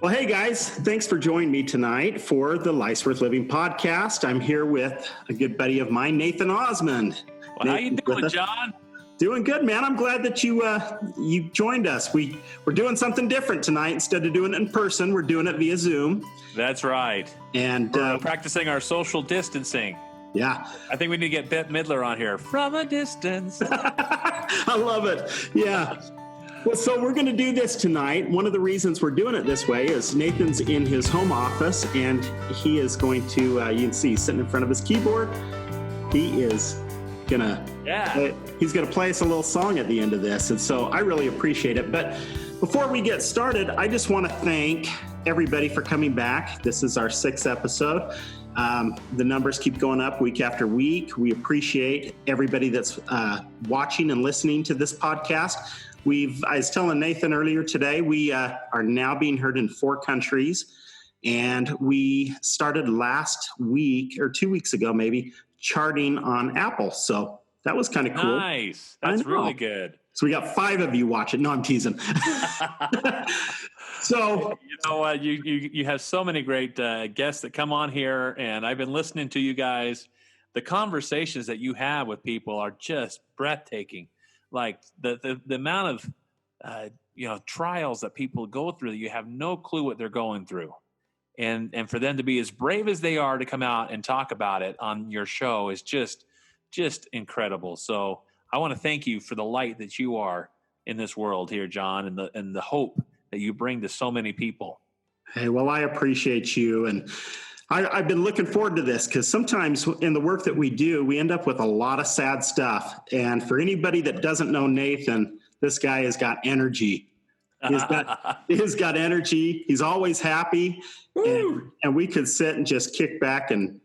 Well, hey guys, thanks for joining me tonight for the Life's Worth Living podcast. I'm here with a good buddy of mine, Nathan Osmond. Well, how you doing, John? Doing good, man. I'm glad that you joined us. We're doing something different tonight. Instead of doing it in person, we're doing it via Zoom. That's right. And we're practicing our social distancing. Yeah. I think we need to get Bette Midler on here. From a distance. I love it. Yeah. Well, so we're going to do this tonight. One of the reasons we're doing it this way is Nathan's in his home office, and he is going to, you can see, sitting in front of his keyboard. He is going to, he's going to play us a little song at the end of this. And so I really appreciate it. But before we get started, I just want to thank everybody for coming back. This is our 6th episode. The numbers keep going up week after week. We appreciate everybody that's watching and listening to this podcast. I was telling Nathan earlier today, we are now being heard in 4 countries, and we started last week or 2 weeks ago, maybe, charting on Apple. So that was kind of cool. Nice. That's really good. So we got 5 of you watching. No, I'm teasing. So you know what? You have so many great guests that come on here, and I've been listening to you guys. The conversations that you have with people are just breathtaking. Like the amount of trials that people go through that you have no clue what they're going through, and for them to be as brave as they are to come out and talk about it on your show is just incredible. So I want to thank you for the light that you are in this world here, John, and the hope that you bring to so many people. Hey, well, I appreciate you, and I've been looking forward to this because sometimes in the work that we do, we end up with a lot of sad stuff. And for anybody that doesn't know Nathan, this guy has got energy. He's got energy. He's always happy. And we could sit and just kick back and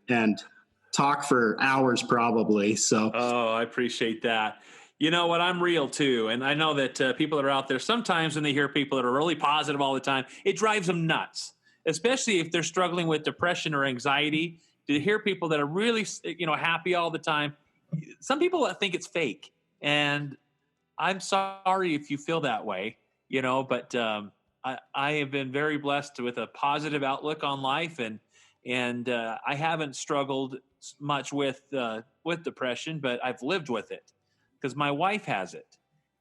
talk for hours probably. So, oh, I appreciate that. You know what? I'm real too. And I know that people that are out there, sometimes when they hear people that are really positive all the time, it drives them nuts. Especially if they're struggling with depression or anxiety, to hear people that are really, happy all the time. Some people think it's fake, and I'm sorry if you feel that way, but I have been very blessed with a positive outlook on life, and I haven't struggled much with depression, but I've lived with it because my wife has it,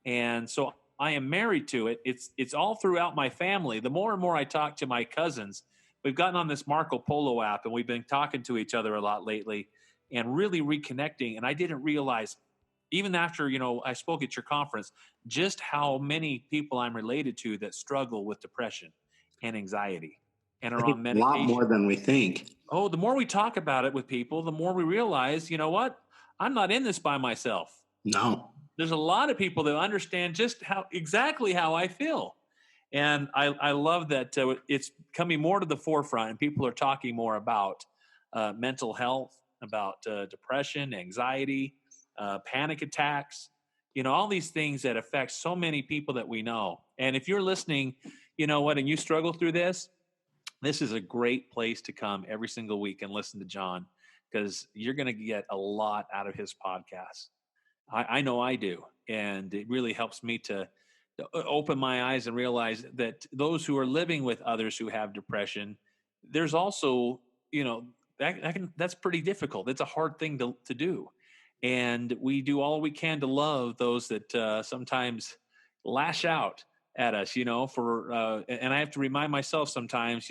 and so I am married to it. It's all throughout my family. The more and more I talk to my cousins, we've gotten on this Marco Polo app, and we've been talking to each other a lot lately and really reconnecting. And I didn't realize, even after, I spoke at your conference, just how many people I'm related to that struggle with depression and anxiety and are on medication. A lot more than we think. Oh, the more we talk about it with people, the more we realize, you know what? I'm not in this by myself. No. There's a lot of people that understand just exactly how I feel. And I love that it's coming more to the forefront, and people are talking more about mental health, about depression, anxiety, panic attacks, all these things that affect so many people that we know. And if you're listening, and you struggle through this is a great place to come every single week and listen to John, because you're going to get a lot out of his podcast. I know I do, and it really helps me to open my eyes and realize that those who are living with others who have depression, there's also, that's pretty difficult. It's a hard thing to do, and we do all we can to love those that sometimes lash out at us, and I have to remind myself sometimes,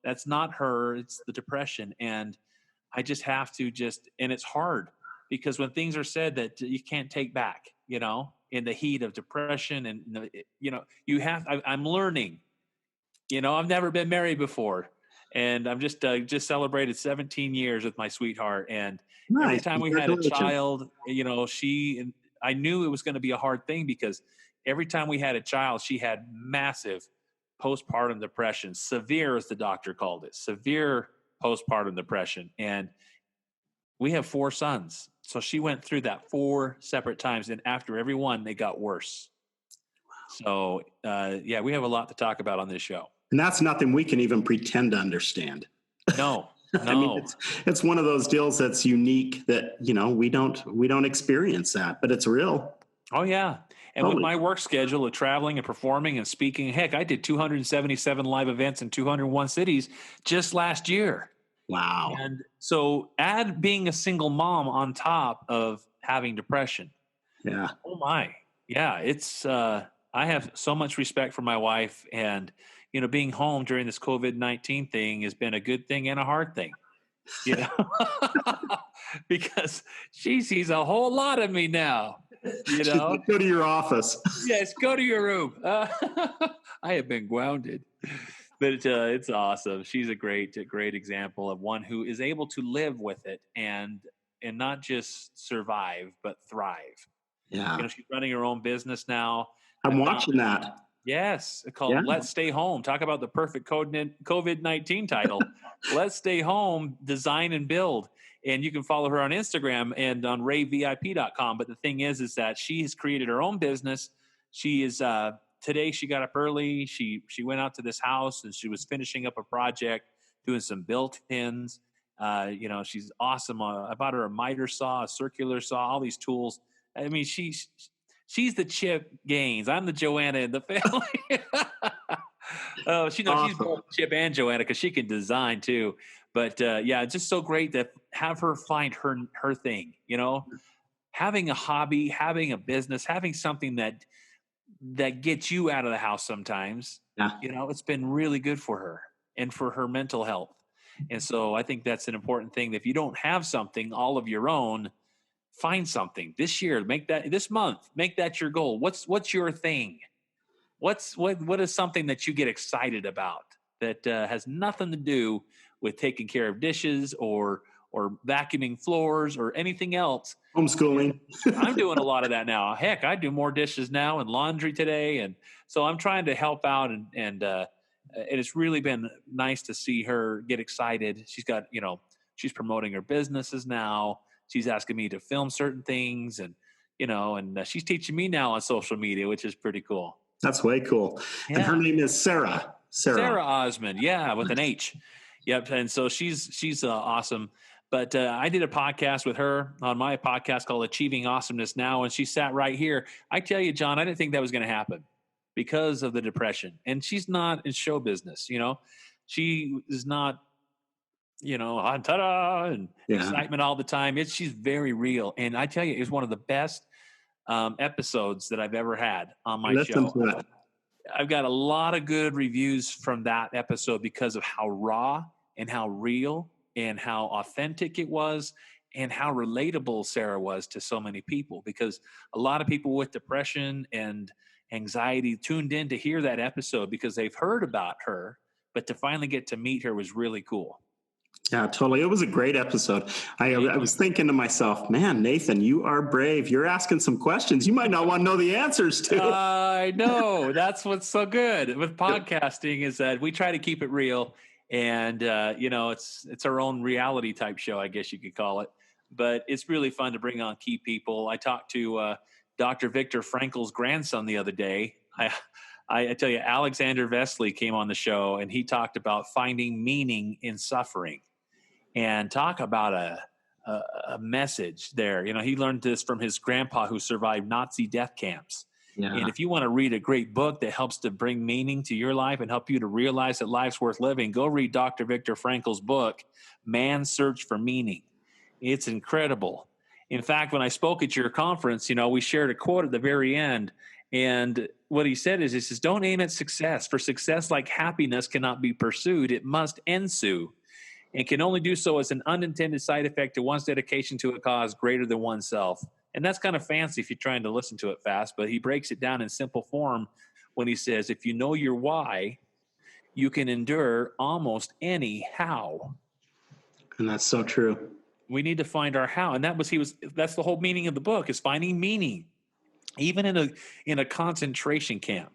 that's not her, it's the depression, and I just have to and it's hard. Because when things are said that you can't take back, in the heat of depression, and I'm learning. I've never been married before, and I'm just celebrated 17 years with my sweetheart. And nice. Every time we had a child, I knew it was going to be a hard thing, because every time we had a child, she had massive postpartum depression, severe, as the doctor called it, severe postpartum depression, and we have 4 sons. So she went through that 4 separate times, and after every one, they got worse. Wow. So, we have a lot to talk about on this show. And that's nothing we can even pretend to understand. No. I mean, it's one of those deals that's unique that, we don't experience that, but it's real. Oh, yeah. And with my work schedule of traveling and performing and speaking, heck, I did 277 live events in 201 cities just last year. Wow. And so add being a single mom on top of having depression. Yeah. Oh, my. Yeah. It's, I have so much respect for my wife, and, you know, being home during this COVID-19 thing has been a good thing and a hard thing, you know, because she sees a whole lot of me now. You know, go to your office. Yes, go to your room. I have been grounded, but it's awesome. She's a great example of one who is able to live with it and not just survive, but thrive. Yeah, you know, she's running her own business now. I'm watching that. Yes, called Let's Stay Home. Talk about the perfect COVID-19 title. Let's Stay Home, Design and Build. And you can follow her on Instagram and on ravevip.com. But the thing is that she has created her own business. She is today she got up early. She went out to this house and she was finishing up a project, doing some built-ins. You know, she's awesome. I bought her a miter saw, a circular saw, all these tools. I mean, she's the Chip Gaines. I'm the Joanna in the family. Oh, she's both Chip and Joanna because she can design too. But yeah, it's just so great to have her find her thing. You know, having a hobby, having a business, having something that gets you out of the house sometimes. Yeah. You know, it's been really good for her and for her mental health. And so I think that's an important thing. If you don't have something all of your own, find something this year. This month, make that your goal. What's your thing? What is something that you get excited about that has nothing to do with taking care of dishes or vacuuming floors or anything else? Homeschooling. I'm doing a lot of that now. Heck, I do more dishes now and laundry today, and so I'm trying to help out, and it's really been nice to see her get excited. She's got, you know, she's promoting her businesses now. She's asking me to film certain things, and you know, and she's teaching me now on social media, which is pretty cool. That's way cool. Yeah. And her name is Sarah. Sarah Osmond. Yeah, with an H. Yep. And so she's awesome. But I did a podcast with her on my podcast called Achieving Awesomeness Now, and she sat right here. I tell you, John, I didn't think that was going to happen because of the depression. And she's not in show business, you know. She is not, you know, ta-da and excitement all the time. She's very real. And I tell you, it was one of the best episodes that I've ever had on my show. I've got a lot of good reviews from that episode because of how raw and how real and how authentic it was and how relatable Sarah was to so many people, because a lot of people with depression and anxiety tuned in to hear that episode because they've heard about her, but to finally get to meet her was really cool. Yeah, totally. It was a great episode. I was thinking to myself, man, Nathan, you are brave. You're asking some questions you might not want to know the answers to. I know. That's what's so good with podcasting is that we try to keep it real. And, you know, it's our own reality type show, I guess you could call it. But it's really fun to bring on key people. I talked to Dr. Viktor Frankl's grandson the other day. I tell you, Alexander Vesely came on the show, and he talked about finding meaning in suffering. And talk about a message there. You know, he learned this from his grandpa who survived Nazi death camps. Yeah. And if you want to read a great book that helps to bring meaning to your life and help you to realize that life's worth living, go read Dr. Viktor Frankl's book, Man's Search for Meaning. It's incredible. In fact, when I spoke at your conference, you know, we shared a quote at the very end. And what he said is, he says, don't aim at success, for success like happiness cannot be pursued. It must ensue, and can only do so as an unintended side effect to one's dedication to a cause greater than oneself. And that's kind of fancy if you're trying to listen to it fast, but he breaks it down in simple form when he says, if you know your why, you can endure almost any how. And that's so true. We need to find our how. And that's the whole meaning of the book, is finding meaning, even in a concentration camp.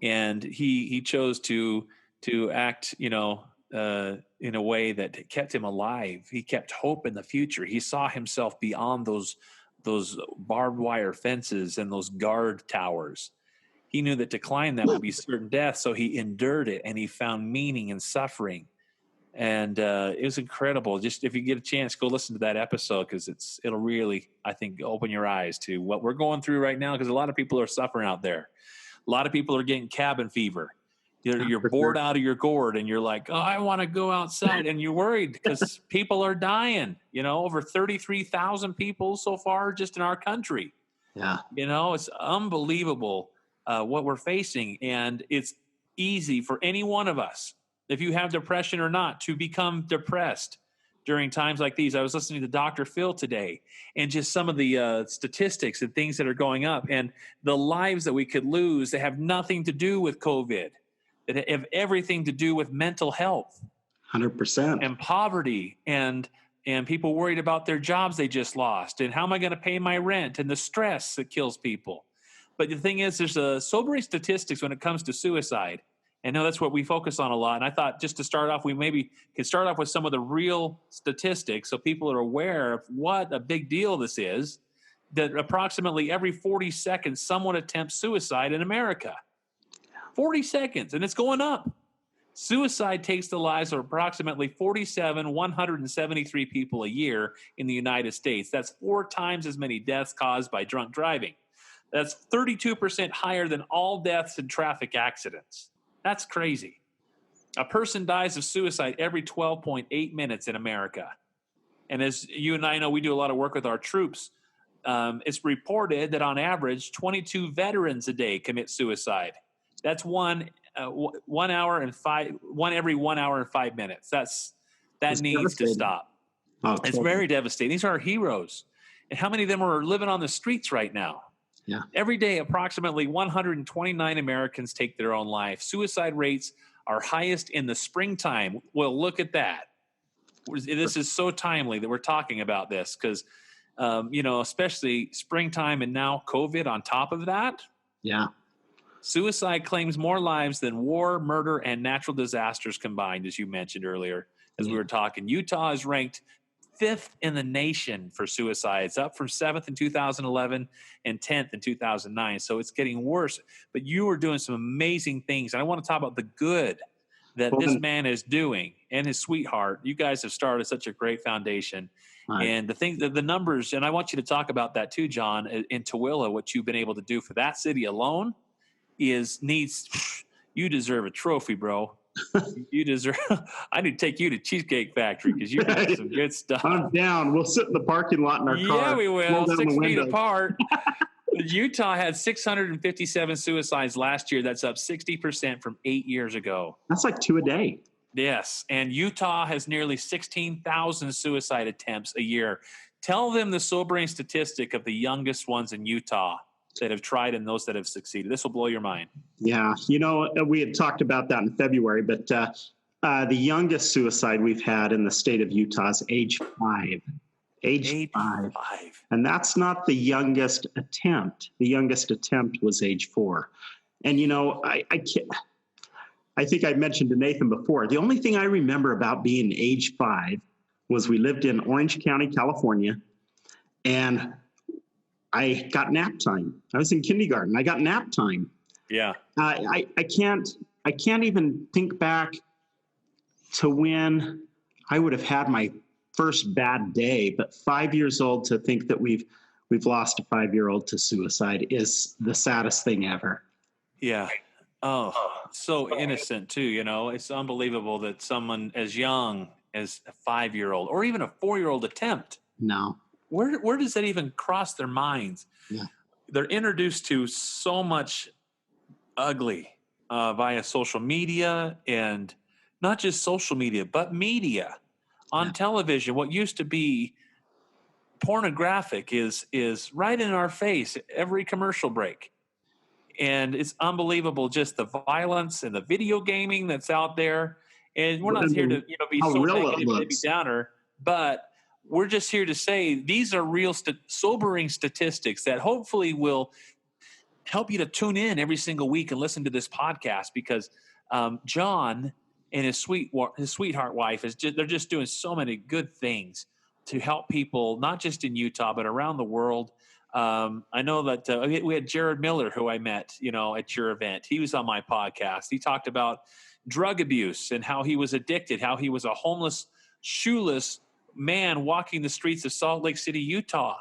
And he chose to act, you know, in a way that kept him alive. He kept hope in the future. He saw himself beyond those barbed wire fences and those guard towers. He knew that to climb that would be certain death, so he endured it, and he found meaning in suffering. And it was incredible. Just if you get a chance, go listen to that episode, because it'll really, I think, open your eyes to what we're going through right now, because a lot of people are suffering out there. A lot of people are getting cabin fever. You're bored out of your gourd, and you're like, oh, I want to go outside. And you're worried because people are dying, over 33,000 people so far just in our country. Yeah. It's unbelievable what we're facing. And it's easy for any one of us, if you have depression or not, to become depressed during times like these. I was listening to Dr. Phil today, and just some of the statistics and things that are going up, and the lives that we could lose that have nothing to do with COVID, that have everything to do with mental health. 100%. And poverty, and people worried about their jobs they just lost, and how am I going to pay my rent, and the stress that kills people. But the thing is, there's sobering statistics when it comes to suicide. I know that's what we focus on a lot. And I thought, just to start off, we maybe could start off with some of the real statistics so people are aware of what a big deal this is, that approximately every 40 seconds, someone attempts suicide in America. 40 seconds, and it's going up. Suicide takes the lives of approximately 173 people a year in the United States. That's 4 times as many deaths caused by drunk driving. That's 32% higher than all deaths in traffic accidents. That's crazy. A person dies of suicide every 12.8 minutes in America. And as you and I know, we do a lot of work with our troops. It's reported that on average, 22 veterans a day commit suicide. That's one every 1 hour and 5 minutes. That needs to stop. Oh, it's very devastating. These are our heroes. And how many of them are living on the streets right now? Yeah. Every day, approximately 129 Americans take their own life. Suicide rates are highest in the springtime. Well, look at that. This is so timely that we're talking about this, because, especially springtime and now COVID on top of that. Yeah. Suicide claims more lives than war, murder, and natural disasters combined, as you mentioned earlier, as we were talking. Utah is ranked 5th in the nation for suicides, up from 7th in 2011 and 10th in 2009. So it's getting worse. But you are doing some amazing things. And I want to talk about the good that this man is doing, and his sweetheart. You guys have started such a great foundation. Right. And the numbers, and I want you to talk about that too, John, in Tooele, what you've been able to do for that city alone you deserve a trophy, bro. You deserve. I need to take you to Cheesecake Factory, because you got some good stuff. I'm down. We'll sit in the parking lot in our car. Yeah, we will. 6 feet apart. Utah had 657 suicides last year. That's up 60% from 8 years ago. That's like 2 a day. Yes, and Utah has nearly 16,000 suicide attempts a year. Tell them the sobering statistic of the youngest ones in Utah that have tried and those that have succeeded. This will blow your mind. Yeah. We had talked about that in February, but the youngest suicide we've had in the state of Utah is age 5. Age 5. And that's not the youngest attempt. The youngest attempt was age 4. And, I think I mentioned to Nathan before, the only thing I remember about being age 5 was we lived in Orange County, California, and I got nap time. I was in kindergarten. I got nap time. Yeah. I can't even think back to when I would have had my first bad day. But 5 years old, to think that we've lost a 5-year-old to suicide is the saddest thing ever. Yeah. Oh, so innocent too. It's unbelievable that someone as young as a 5-year-old or even a 4-year-old attempt. No. Where does that even cross their minds? Yeah. They're introduced to so much ugly via social media, and not just social media, but media on television. What used to be pornographic is right in our face every commercial break. And it's unbelievable, just the violence and the video gaming that's out there. And we're not here to be so negative and be downer, but we're just here to say these are real sobering statistics that hopefully will help you to tune in every single week and listen to this podcast, because John and his sweetheart wife they're just doing so many good things to help people, not just in Utah, but around the world. I know that we had Jared Miller, who I met, at your event. He was on my podcast. He talked about, drug abuse and how he was addicted, how he was a homeless, shoeless man walking the streets of Salt Lake City, Utah,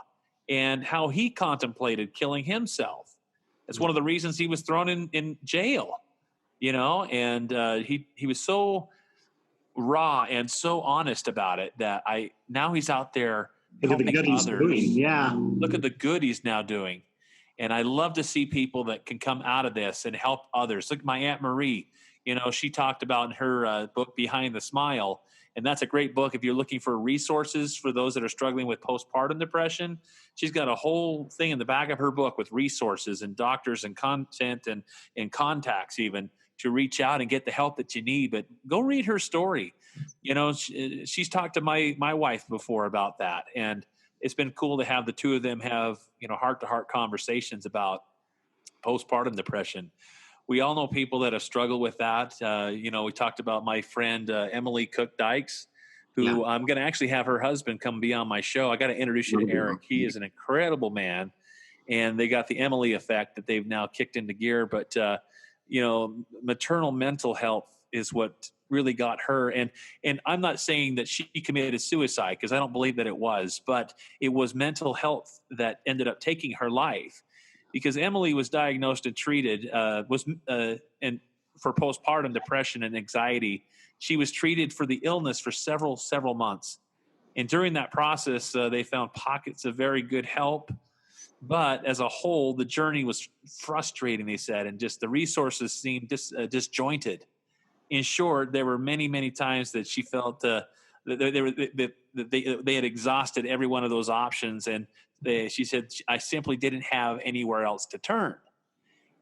and how he contemplated killing himself. That's one of the reasons he was thrown in jail, and he was so raw and so honest about it that now he's out there helping others. Look at the good he's now doing. And I love to see people that can come out of this and help others. Look at my Aunt Marie. She talked about in her book, Behind the Smile. And that's a great book if you're looking for resources for those that are struggling with postpartum depression. She's got a whole thing in the back of her book with resources and doctors and content and contacts even to reach out and get the help that you need. But go read her story. She's talked to my wife before about that. And it's been cool to have the two of them have, heart-to-heart conversations about postpartum depression. We all know people that have struggled with that. We talked about my friend Emily Cook Dykes, who I'm going to actually have her husband come be on my show. I got to introduce you to Eric. He is an incredible man, and they got the Emily effect that they've now kicked into gear. But, maternal mental health is what really got her. And I'm not saying that she committed suicide, because I don't believe that it was, but it was mental health that ended up taking her life. Because Emily was diagnosed and treated and for postpartum depression and anxiety. She was treated for the illness for several months. And during that process, they found pockets of very good help. But as a whole, the journey was frustrating, they said, and just the resources seemed disjointed. In short, there were many, many times that she felt that they had exhausted every one of those options, and she said, I simply didn't have anywhere else to turn.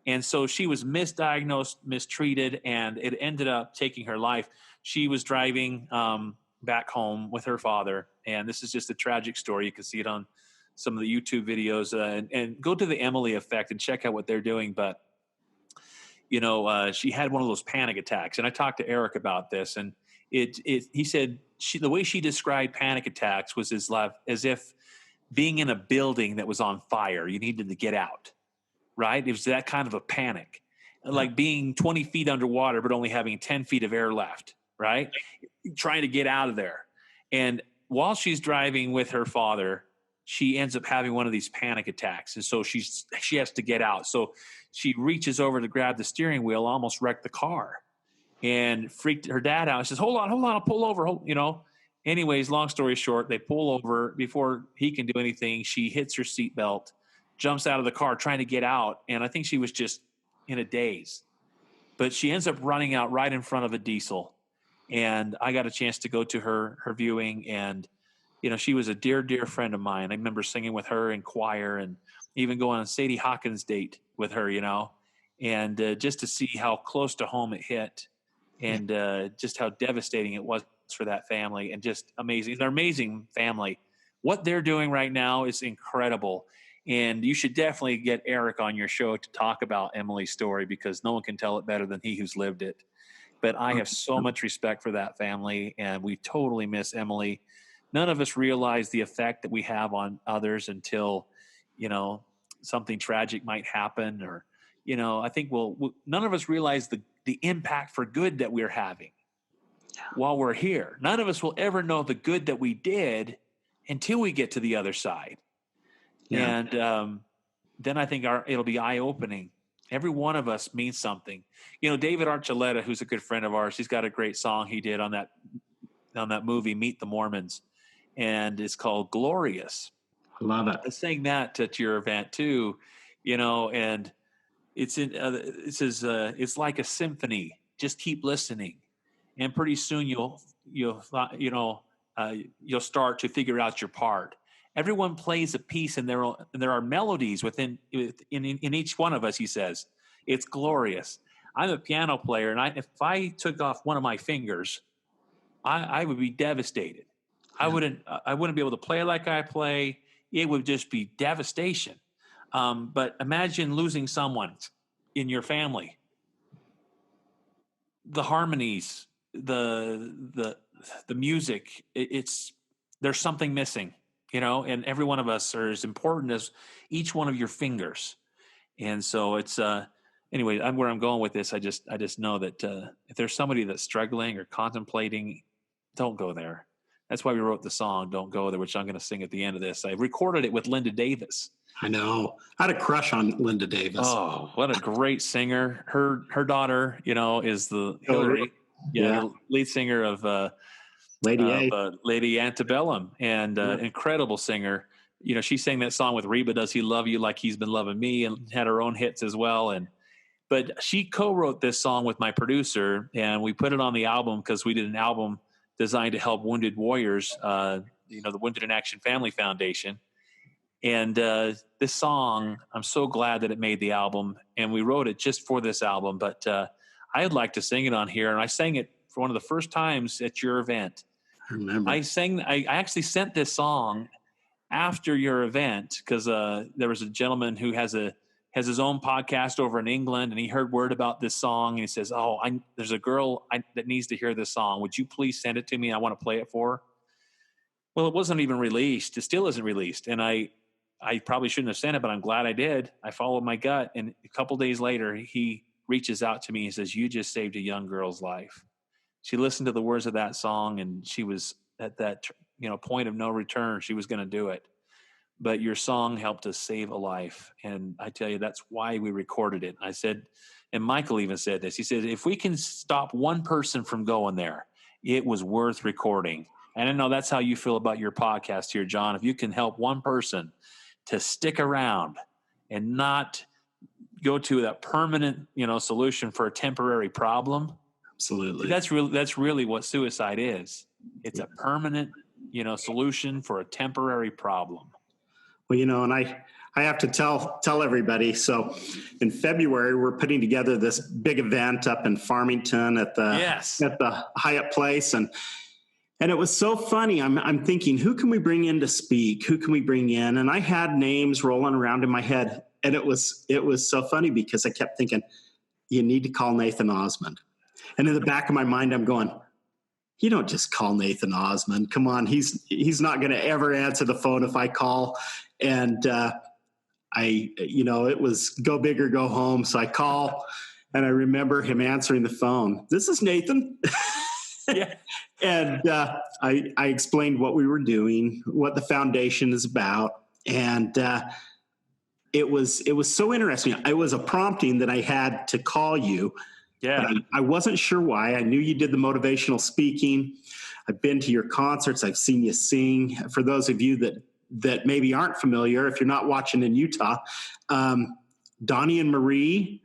And so she was misdiagnosed, mistreated, and it ended up taking her life. She was driving back home with her father, and this is just a tragic story. You can see it on some of the YouTube videos, and go to the Emily Effect and check out what they're doing. But, she had one of those panic attacks, and I talked to Eric about this, and he said the way she described panic attacks was as if being in a building that was on fire, you needed to get out, right? It was that kind of a panic, like being 20 feet underwater, but only having 10 feet of air left, right? Trying to get out of there. And while she's driving with her father, she ends up having one of these panic attacks. And so she has to get out. So she reaches over to grab the steering wheel, almost wrecked the car, and freaked her dad out. She says, hold on, I'll pull over, Anyways, long story short, they pull over. Before he can do anything, she hits her seatbelt, jumps out of the car trying to get out. And I think she was just in a daze. But she ends up running out right in front of a diesel. And I got a chance to go to her viewing. And, she was a dear, dear friend of mine. I remember singing with her in choir and even going on Sadie Hawkins' date with her, and just to see how close to home it hit and just how devastating it was for that family, and just amazing. They're an amazing family. What they're doing right now is incredible. And you should definitely get Eric on your show to talk about Emily's story, because no one can tell it better than he who's lived it. But I have so much respect for that family, and we totally miss Emily. None of us realize the effect that we have on others until, something tragic might happen, or, I think none of us realize the impact for good that we're having while we're here. None of us will ever know the good that we did until we get to the other side. Yeah. And then I think it'll be eye-opening. Every one of us means something. David Archuleta, who's a good friend of ours, he's got a great song he did on that movie, Meet the Mormons, and it's called Glorious. I love it. I sang that at your event too, and it's it says it's like a symphony. Just keep listening, and pretty soon you'll start to figure out your part. Everyone plays a piece, and there are melodies in each one of us. He says it's glorious. I'm a piano player, and if I took off one of my fingers, I would be devastated. Yeah. I wouldn't be able to play like I play. It would just be devastation. But imagine losing someone in your family. The harmonies, the music, there's something missing, and every one of us are as important as each one of your fingers. And so it's anyway, where I'm going with this. I just know that if there's somebody that's struggling or contemplating, don't go there. That's why we wrote the song "Don't Go There," which I'm going to sing at the end of this. I recorded it with Linda Davis. I know. I had a crush on Linda Davis. Oh, what a great singer! Her daughter, is the Hillary, the lead singer of Lady Antebellum, and incredible singer. She sang that song with Reba, "Does He Love You Like He's Been Loving Me," and had her own hits as well. But she co-wrote this song with my producer, and we put it on the album because we did an album designed to help wounded warriors, the Wounded in Action Family Foundation. And this song, I'm so glad that it made the album, and we wrote it just for this album. But I'd like to sing it on here, and I sang it for one of the first times at your event. I remember. I actually sent this song after your event because there was a gentleman who has his own podcast over in England, and he heard word about this song, and he says, there's a girl that needs to hear this song. Would you please send it to me? I want to play it for her. Well, it wasn't even released. It still isn't released. And I probably shouldn't have sent it, but I'm glad I did. I followed my gut. And a couple days later, he reaches out to me and says, "You just saved a young girl's life." She listened to the words of that song, and she was at that point of no return. She was going to do it. But your song helped us save a life. And I tell you, that's why we recorded it. I said, and Micheal even said this, he said, if we can stop one person from going there, it was worth recording. And I know that's how you feel about your podcast here, John. If you can help one person to stick around and not go to that permanent, solution for a temporary problem. Absolutely. That's really what suicide is. It's a permanent, solution for a temporary problem. Well, and I have to tell everybody. So in February, we're putting together this big event up in Farmington at the Hyatt Place. And it was so funny. I'm thinking, who can we bring in to speak? Who can we bring in? And I had names rolling around in my head. And it was so funny because I kept thinking, you need to call Nathan Osmond. And in the back of my mind, I'm going, you don't just call Nathan Osmond. Come on. He's not going to ever answer the phone if I call. And it was go big or go home. So I call, and I remember him answering the phone. "This is Nathan." Yeah. And I explained what we were doing, what the foundation is about. And it was so interesting. It was a prompting that I had to call you. Yeah. But I wasn't sure why. I knew you did the motivational speaking. I've been to your concerts. I've seen you sing. For those of you that maybe aren't familiar, if you're not watching in Utah, Donnie and Marie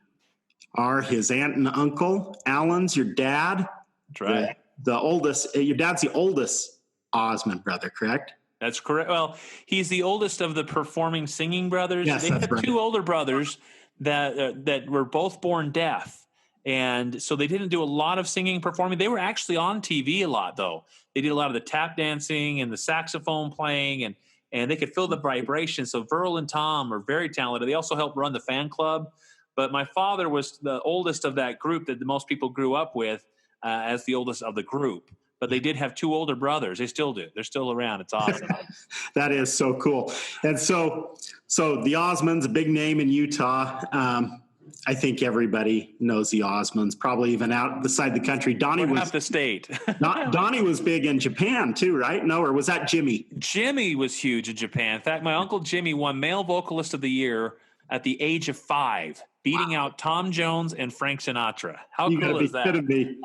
are his aunt and uncle. Alan's your dad. That's right. The oldest. Your dad's the oldest Osmond brother, correct? That's correct. Well, he's the oldest of the performing singing brothers. Yes, they that's have right. two older brothers that were both born deaf. And so they didn't do a lot of singing, performing. They were actually on TV a lot, though. They did a lot of the tap dancing and the saxophone playing, and they could feel the vibration. So Verl and Tom are very talented. They also helped run the fan club. But my father was the oldest of that group that the most people grew up with as the oldest of the group. But they did have two older brothers. They still do. They're still around. It's awesome. That is so cool. And so the Osmonds, a big name in Utah. I think everybody knows the Osmonds, probably even out beside the country. Donnie was half the state. Donnie was big in Japan too, right? No, or was that Jimmy? Jimmy was huge in Japan. In fact, my uncle Jimmy won Male Vocalist of the Year at the age of 5, beating out Tom Jones and Frank Sinatra. How cool is that? Kidding me.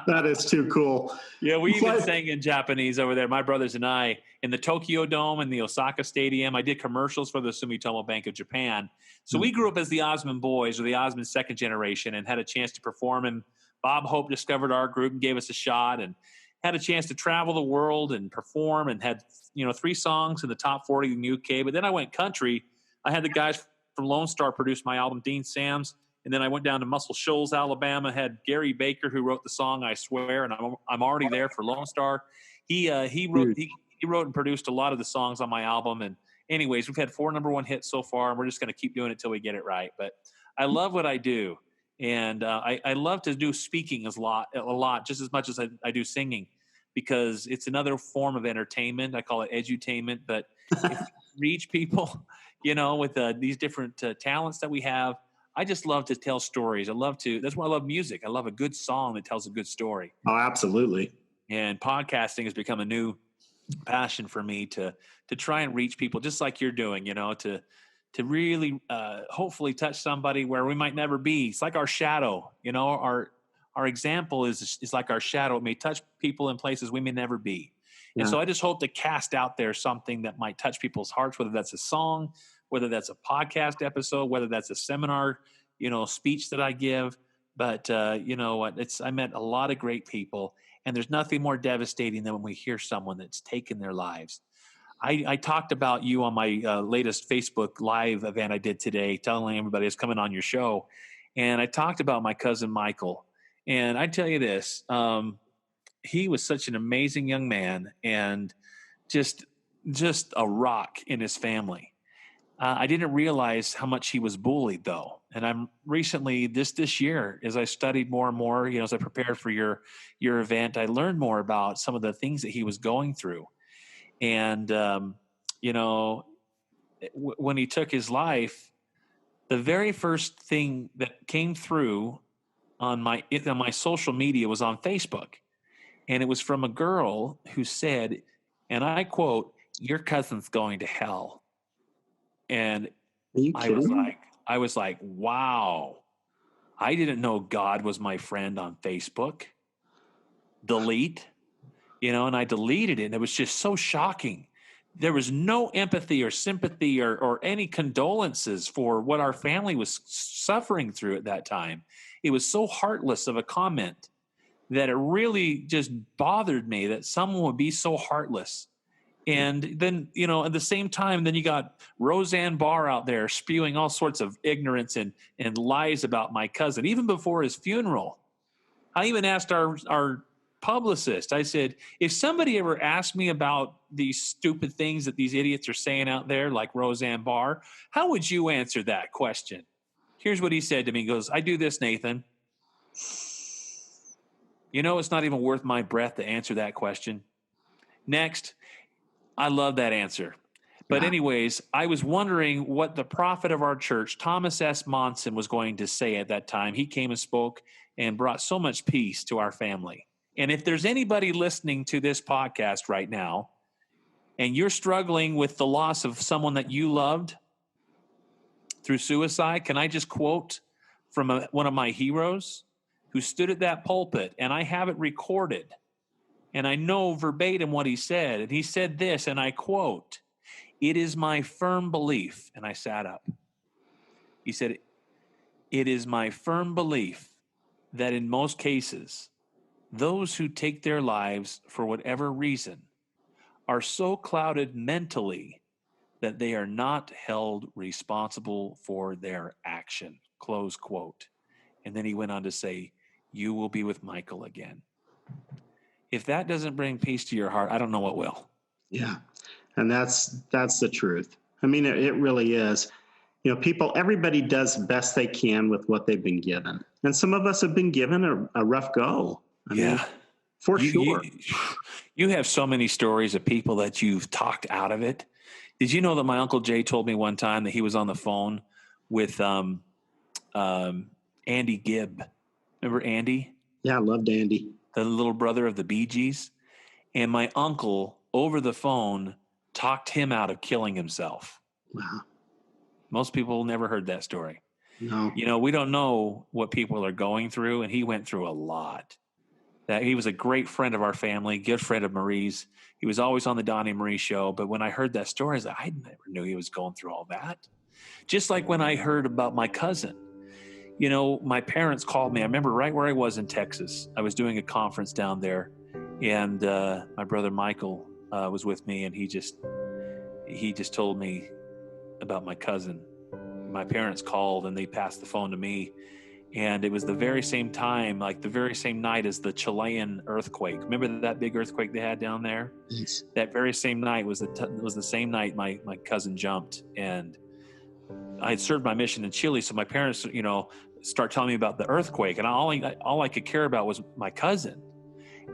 That is too cool. Yeah, we even sang in Japanese over there, my brothers and I, in the Tokyo Dome and the Osaka Stadium. I did commercials for the Sumitomo Bank of Japan. So we grew up as the Osmond boys, or the Osmond second generation, and had a chance to perform. And Bob Hope discovered our group and gave us a shot, and had a chance to travel the world and perform, and had 3 songs in the top 40 in the UK. But then I went country. I had the guys from Lone Star produce my album, Dean Sams. And then I went down to Muscle Shoals, Alabama, had Gary Baker, who wrote the song "I Swear," and I'm already there for Lone Star. He wrote and produced a lot of the songs on my album. And anyways, we've had 4 number 1 hits so far, and we're just going to keep doing it till we get it right. But I love what I do. And I love to do speaking a lot, just as much as I do singing, because it's another form of entertainment. I call it edutainment. But if you reach people, with these different talents that we have, I just love to tell stories. That's why I love music. I love a good song that tells a good story. Oh, absolutely. And podcasting has become a new passion for me to try and reach people just like you're doing, to really hopefully touch somebody where we might never be. It's like our shadow, our example is like our shadow. It may touch people in places we may never be. And so I just hope to cast out there something that might touch people's hearts, whether that's a song, whether that's a podcast episode, whether that's a seminar, speech that I give. But you know what? I met a lot of great people, and there's nothing more devastating than when we hear someone that's taken their lives. I talked about you on my latest Facebook Live event I did today, telling everybody I was coming on your show. And I talked about my cousin Micheal. And I tell you this, he was such an amazing young man and just a rock in his family. I didn't realize how much he was bullied, though. And I'm recently, this year, as I studied more and more, as I prepared for your event, I learned more about some of the things that he was going through. And, when he took his life, the very first thing that came through on my social media was on Facebook. And it was from a girl who said, and I quote, "Your cousin's going to hell." And I was like, wow, I didn't know God was my friend on Facebook. Delete, and I deleted it. And it was just so shocking. There was no empathy or sympathy or any condolences for what our family was suffering through at that time. It was so heartless of a comment that it really just bothered me that someone would be so heartless. And then, at the same time, then you got Roseanne Barr out there spewing all sorts of ignorance and lies about my cousin, even before his funeral. I even asked our publicist, I said, if somebody ever asked me about these stupid things that these idiots are saying out there, like Roseanne Barr, how would you answer that question? Here's what he said to me. He goes, "I do this, Nathan. It's not even worth my breath to answer that question." Next. I love that answer. But anyways, I was wondering what the prophet of our church, Thomas S. Monson, was going to say at that time. He came and spoke and brought so much peace to our family. And if there's anybody listening to this podcast right now, and you're struggling with the loss of someone that you loved through suicide, can I just quote from one of my heroes who stood at that pulpit, and I have it recorded. And I know verbatim what he said. And he said this, and I quote, "It is my firm belief," and I sat up. He said, "It is my firm belief that in most cases, those who take their lives for whatever reason are so clouded mentally that they are not held responsible for their action," close quote. And then he went on to say, "You will be with Micheal again." If that doesn't bring peace to your heart, I don't know what will. Yeah. And that's the truth. I mean, it really is. Everybody does the best they can with what they've been given. And some of us have been given a rough go. I mean, for sure. You have so many stories of people that you've talked out of it. Did you know that my Uncle Jay told me one time that he was on the phone with Andy Gibb? Remember Andy? Yeah, I loved Andy. The little brother of the Bee Gees. And my uncle, over the phone, talked him out of killing himself. Wow. Most people never heard that story. No. We don't know what people are going through, and he went through a lot. That he was a great friend of our family, good friend of Marie's. He was always on the Donnie Marie show. But when I heard that story, I never knew he was going through all that. Just like when I heard about my cousin. My parents called me. I remember right where I was in Texas. I was doing a conference down there, and my brother Micheal was with me, and he just told me about my cousin. My parents called, and they passed the phone to me, and it was the very same time, like the very same night as the Chilean earthquake. Remember that big earthquake they had down there? Yes. That very same night was the same night my cousin jumped, and I had served my mission in Chile, so my parents, start telling me about the earthquake, and all I could care about was my cousin.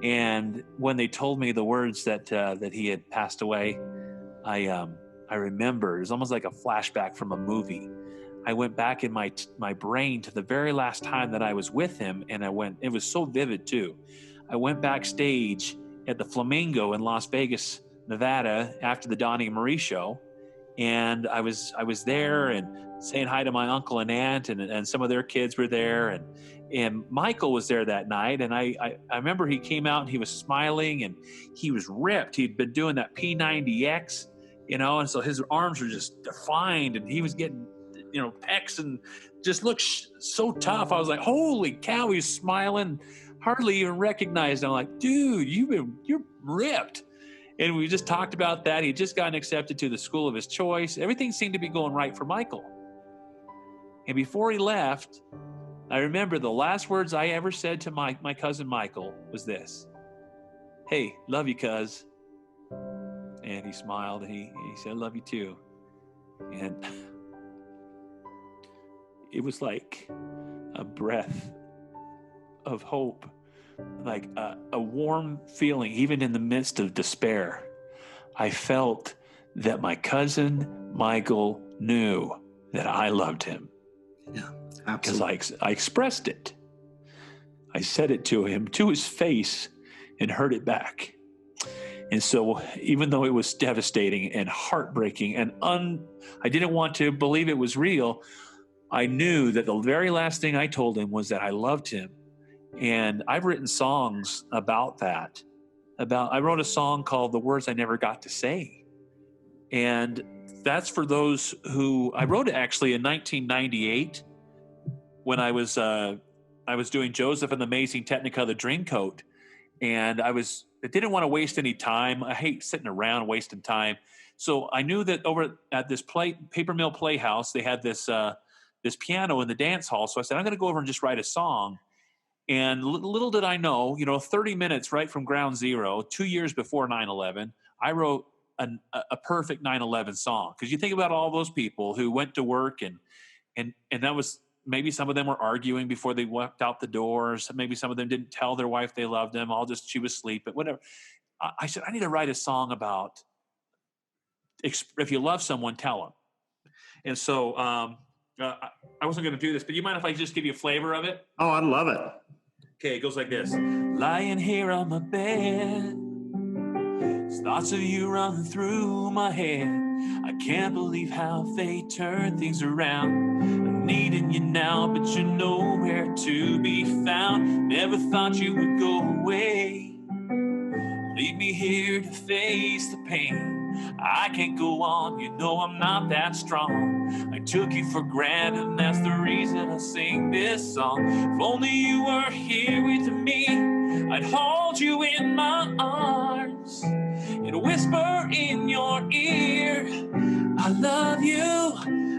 And when they told me the words that he had passed away, I remember it was almost like a flashback from a movie. I went back in my brain to the very last time that I was with him, and it was so vivid too. I went backstage at the Flamingo in Las Vegas, Nevada, after the Donnie and Marie show, and I was there and saying hi to my uncle and aunt, and some of their kids were there, and Micheal was there that night, and I remember he came out and he was smiling and he was ripped. He'd been doing that P90X, and so his arms were just defined, and he was getting pecs and just looked so tough. I was like, holy cow, he's smiling, hardly even recognized. I'm like, dude, you're ripped. And we just talked about that. He'd just gotten accepted to the school of his choice. Everything seemed to be going right for Micheal. And before he left, I remember the last words I ever said to my cousin Micheal was this: "Hey, love you, cuz." And he smiled and he said, "Love you too." And it was like a breath of hope, like a warm feeling, even in the midst of despair. I felt that my cousin Micheal knew that I loved him. Yeah, absolutely. Because I expressed it. I said it to him, to his face, and heard it back. And so even though it was devastating and heartbreaking and I didn't want to believe it was real, I knew that the very last thing I told him was that I loved him. And I've written songs about that. I wrote a song called "The Words I Never Got to Say." And that's for those who, I wrote it actually in 1998 when I was doing Joseph and the Amazing Technicolor Dreamcoat. And I didn't want to waste any time. I hate sitting around wasting time. So I knew that over at this Paper Mill Playhouse, they had this piano in the dance hall. So I said, I'm going to go over and just write a song. And little did I know, 30 minutes right from ground zero, 2 years before 9/11, I wrote a perfect 9/11 song. Because you think about all those people who went to work and that was, maybe some of them were arguing before they walked out the doors. Maybe some of them didn't tell their wife they loved them. She was asleep, whatever. I said, I need to write a song about, if you love someone, tell them. And so I wasn't going to do this, but you mind if I just give you a flavor of it? Oh, I love it. Okay, it goes like this. Lying here on my bed, thoughts of you run through my head. I can't believe how they turn things around. I'm needing you now, but you're nowhere to be found. Never thought you would go away. Leave me here to face the pain. I can't go on, I'm not that strong. I took you for granted, and that's the reason I sing this song. If only you were here with me, I'd hold you in my arms and whisper in your ear, I love you,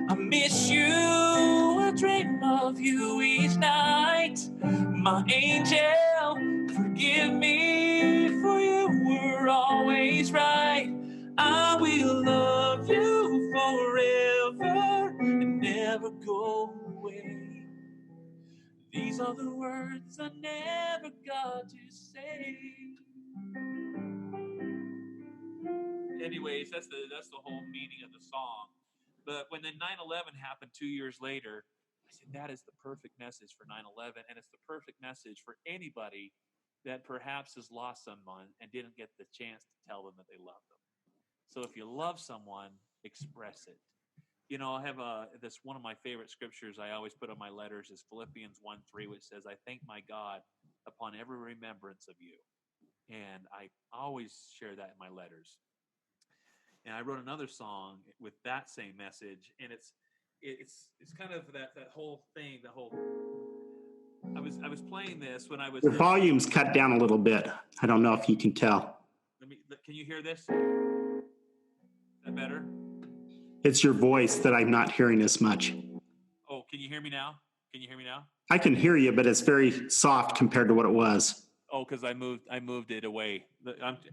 I miss you, I dream of you each night. My angel, forgive me, for you were always right. I will love you forever and never go away. These are the words I never got to say. Anyways, that's the whole meaning of the song. But when the 9/11 happened 2 years later, I said that is the perfect message for 9/11, and it's the perfect message for anybody that perhaps has lost someone and didn't get the chance to tell them that they loved them. So if you love someone, express it. I have this one of my favorite scriptures I always put on my letters is Philippians 1:3, which says, I thank my God upon every remembrance of you. And I always share that in my letters. And I wrote another song with that same message, and it's kind of that whole thing, I was playing this when I was... The volume's cut down a little bit. I don't know if you can tell. Can you hear this? Is that better? It's your voice that I'm not hearing as much. Oh, can you hear me now? I can hear you, but it's very soft compared to what it was. Oh, because I moved it away.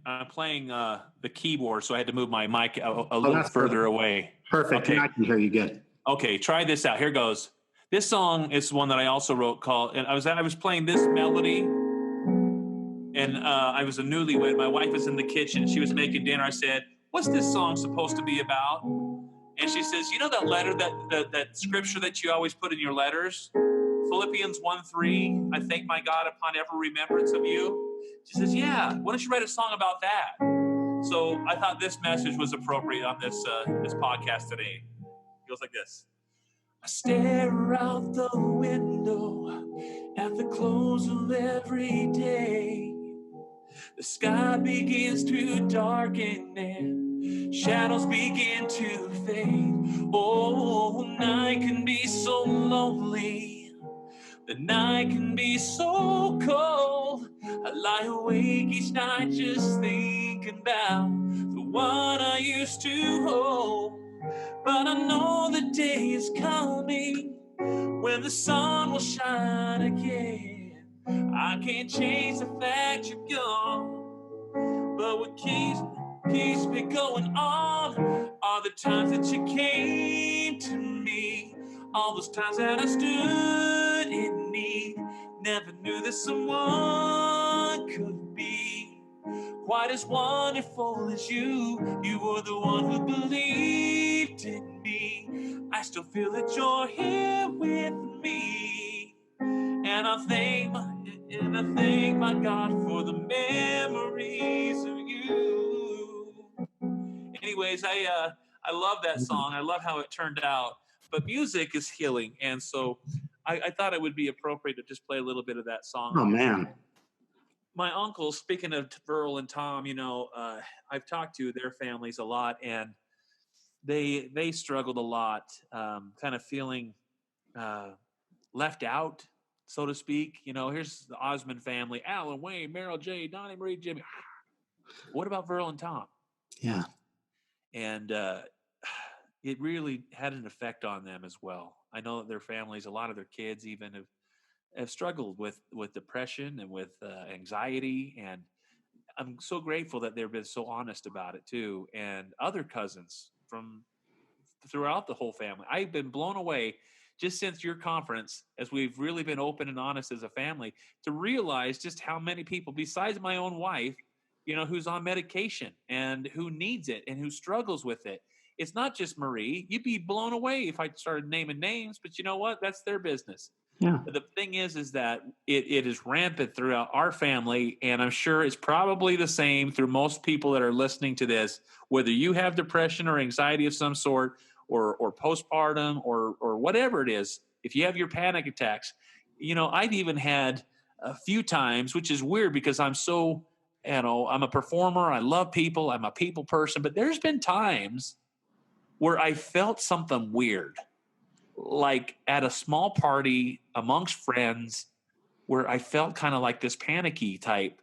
I'm playing the keyboard, so I had to move my mic a little further away. Perfect. Okay. Now I can hear you good. Okay, try this out. Here goes. This song is one that I also wrote called, and I was playing this melody, and I was a newlywed. My wife was in the kitchen. She was making dinner. I said, what's this song supposed to be about? And she says, you know that letter, that scripture that you always put in your letters? Philippians 1:3, I thank my God upon every remembrance of you. She says, yeah, why don't you write a song about that? So I thought this message was appropriate on this podcast today. It goes like this. I stare out the window at the close of every day. The sky begins to darken and shadows begin to fade. Oh, night can be so lonely. The night can be so cold. I lie awake each night just thinking about the one I used to hold. But I know the day is coming when the sun will shine again. I can't change the fact you're gone, but what keeps me going on are the times that you came to me. All those times that I stood in need, never knew that someone could be quite as wonderful as you. You were the one who believed in me. I still feel that you're here with me. And I thank my God for the memories of you. Anyways, I love that song. I love how it turned out. But music is healing, and so I thought it would be appropriate to just play a little bit of that song. Oh, man. My uncles, speaking of Burl and Tom, I've talked to their families a lot, and they struggled a lot, kind of feeling left out, so to speak. Here's the Osmond family: Alan, Wayne, Meryl, Jay, Donnie, Marie, Jimmy. What about Burl and Tom? Yeah. And it really had an effect on them as well. I know that their families, a lot of their kids even have struggled with depression and with anxiety. And I'm so grateful that they've been so honest about it too. And other cousins from throughout the whole family. I've been blown away just since your conference, as we've really been open and honest as a family, to realize just how many people besides my own wife, who's on medication and who needs it and who struggles with it. It's not just Marie. You'd be blown away if I started naming names, but you know what? That's their business. Yeah. The thing is that it is rampant throughout our family, and I'm sure it's probably the same through most people that are listening to this, whether you have depression or anxiety of some sort, or postpartum, or whatever it is. If you have your panic attacks, I've even had a few times, which is weird because I'm so, I'm a performer. I love people. I'm a people person, but there's been times where I felt something weird, like at a small party amongst friends, where I felt kind of like this panicky type,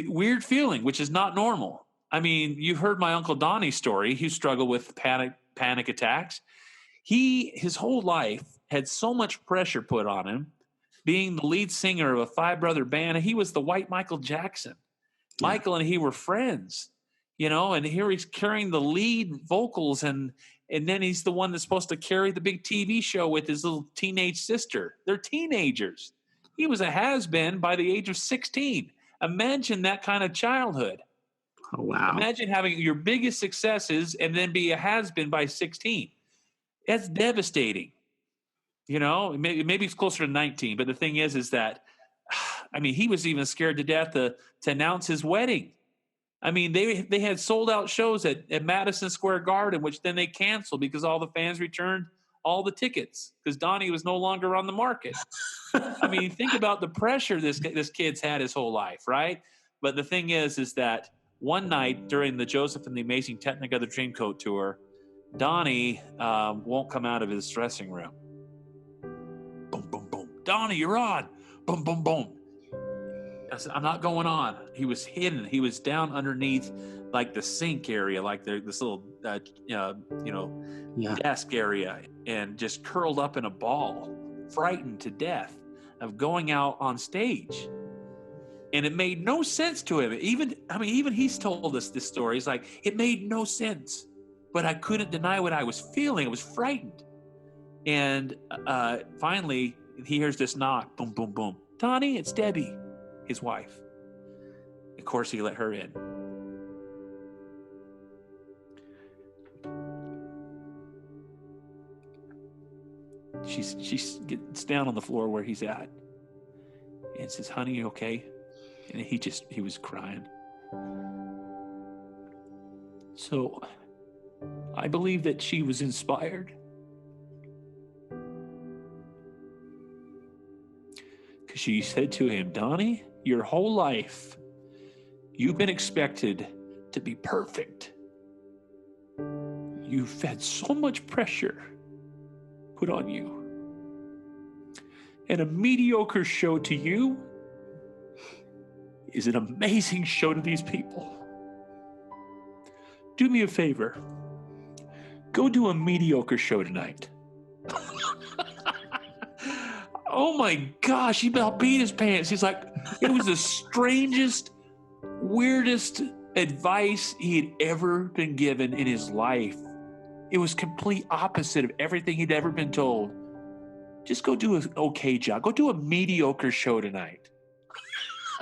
weird feeling, which is not normal. I mean, you've heard my Uncle Donnie's story. He struggled with panic attacks. His whole life had so much pressure put on him, being the lead singer of a 5-brother band. He was the white Michael Jackson. Yeah. Michael and he were friends. And here he's carrying the lead vocals, and then he's the one that's supposed to carry the big TV show with his little teenage sister. They're teenagers. He was a has-been by the age of 16. Imagine that kind of childhood. Oh, wow. Imagine having your biggest successes and then be a has-been by 16. That's devastating. Maybe it's closer to 19, but the thing is that, he was even scared to death to announce his wedding. They had sold out shows at Madison Square Garden, which then they canceled because all the fans returned all the tickets because Donnie was no longer on the market. Think about the pressure this kid's had his whole life, right? But the thing is that one night during the Joseph and the Amazing Technicolor Dreamcoat tour, Donnie won't come out of his dressing room. Boom, boom, boom. Donnie, you're on. Boom, boom, boom. I said, I'm not going on. He was hidden. He was down underneath like the sink area, like this little, desk area, and just curled up in a ball, frightened to death of going out on stage. And it made no sense to him. Even he's told us this story. He's like, it made no sense, but I couldn't deny what I was feeling. I was frightened. And finally, he hears this knock, boom, boom, boom. Donnie, it's Debbie, his wife. Of course, he let her in. she gets down on the floor where he's at and says, "Honey, you okay?" And he was crying. So I believe that she was inspired because she said to him, "Donnie, your whole life, you've been expected to be perfect. You've had so much pressure put on you. And a mediocre show to you is an amazing show to these people. Do me a favor. Go do a mediocre show tonight." Oh my gosh, he about beat his pants. He's like, it was the strangest, weirdest advice he had ever been given in his life. It was complete opposite of everything he'd ever been told. Just go do an okay job. Go do a mediocre show tonight.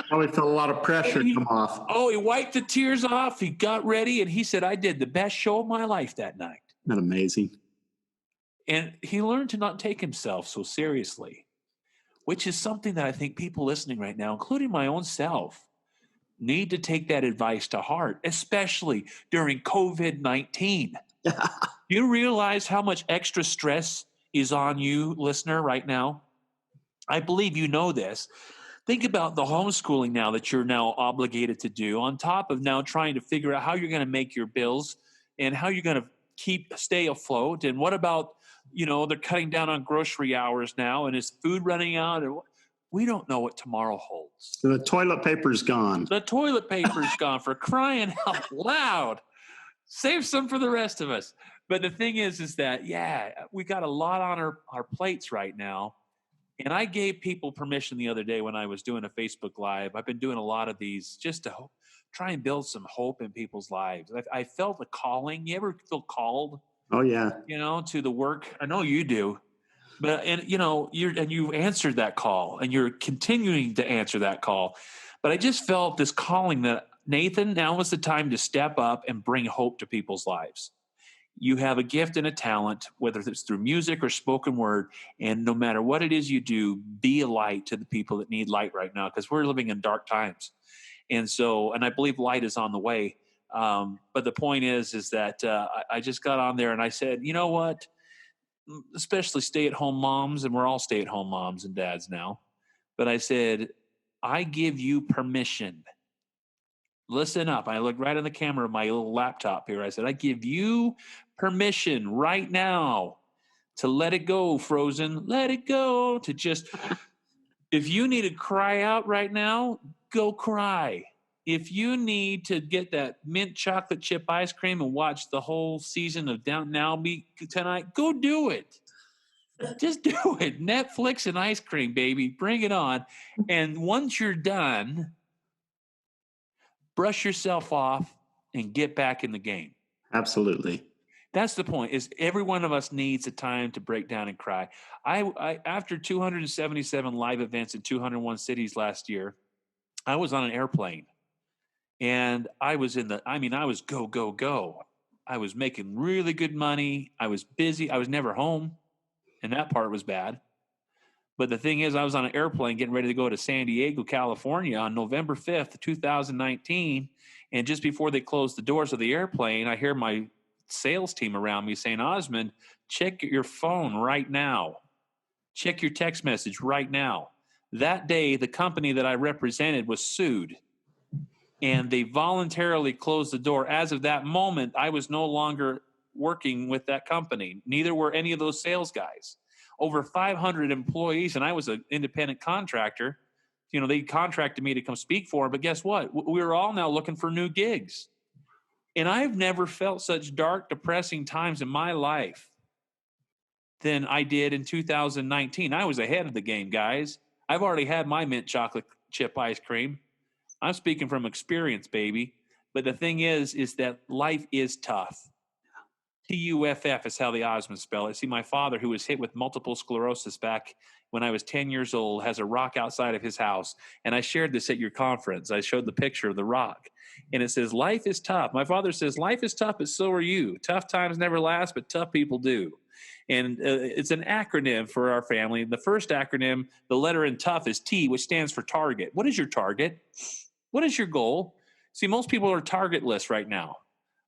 Probably felt a lot of pressure come off. Oh, he wiped the tears off. He got ready, and he said, "I did the best show of my life that night." Isn't that amazing? And he learned to not take himself so seriously, which is something that I think people listening right now, including my own self, need to take that advice to heart, especially during COVID-19. You realize how much extra stress is on you, listener, right now? I believe you know this. Think about the homeschooling now that you're now obligated to do, on top of now trying to figure out how you're going to make your bills and how you're going to stay afloat. And what about, they're cutting down on grocery hours now, and is food running out? We don't know what tomorrow holds. The toilet paper's gone. The toilet paper's gone, for crying out loud. Save some for the rest of us. But the thing is that, we got a lot on our plates right now. And I gave people permission the other day when I was doing a Facebook Live. I've been doing a lot of these just to try and build some hope in people's lives. I felt a calling. You ever feel called? Oh, yeah. To the work? I know you do. But, you've answered that call, and you're continuing to answer that call. But I just felt this calling that, Nathan, now is the time to step up and bring hope to people's lives. You have a gift and a talent, whether it's through music or spoken word, and no matter what it is you do, be a light to the people that need light right now, because we're living in dark times. And I believe light is on the way. But the point is that I just got on there and I said, you know what? Especially stay-at-home moms, and we're all stay-at-home moms and dads now. But I said, I give you permission. Listen up. I looked right on the camera of my little laptop here. I said, I give you permission right now to let it go, Frozen. Let it go. To just, if you need to cry out right now, go cry. If you need to get that mint chocolate chip ice cream and watch the whole season of Downton Abbey tonight, go do it. Just do it. Netflix and ice cream, baby. Bring it on. And once you're done, brush yourself off and get back in the game. Absolutely. That's the point, is every one of us needs a time to break down and cry. I after 277 live events in 201 cities last year, I was on an airplane. And I was I was go, go, go. I was making really good money. I was busy. I was never home. And that part was bad. But the thing is, I was on an airplane getting ready to go to San Diego, California on November 5th, 2019. And just before they closed the doors of the airplane, I hear my sales team around me saying, Osmond, check your phone right now. Check your text message right now. That day, the company that I represented was sued. And they voluntarily closed the door. As of that moment, I was no longer working with that company. Neither were any of those sales guys. Over 500 employees, and I was an independent contractor. They contracted me to come speak for them, but guess what? We were all now looking for new gigs. And I've never felt such dark, depressing times in my life than I did in 2019. I was ahead of the game, guys. I've already had my mint chocolate chip ice cream. I'm speaking from experience, baby. But the thing is that life is tough. TUFF is how the Osmonds spell it. See, my father, who was hit with multiple sclerosis back when I was 10 years old, has a rock outside of his house. And I shared this at your conference. I showed the picture of the rock. And it says, life is tough. My father says, life is tough, but so are you. Tough times never last, but tough people do. And it's an acronym for our family. The first acronym, the letter in TOUGH, is T, which stands for target. What is your target? What is your goal? See, most people are targetless right now.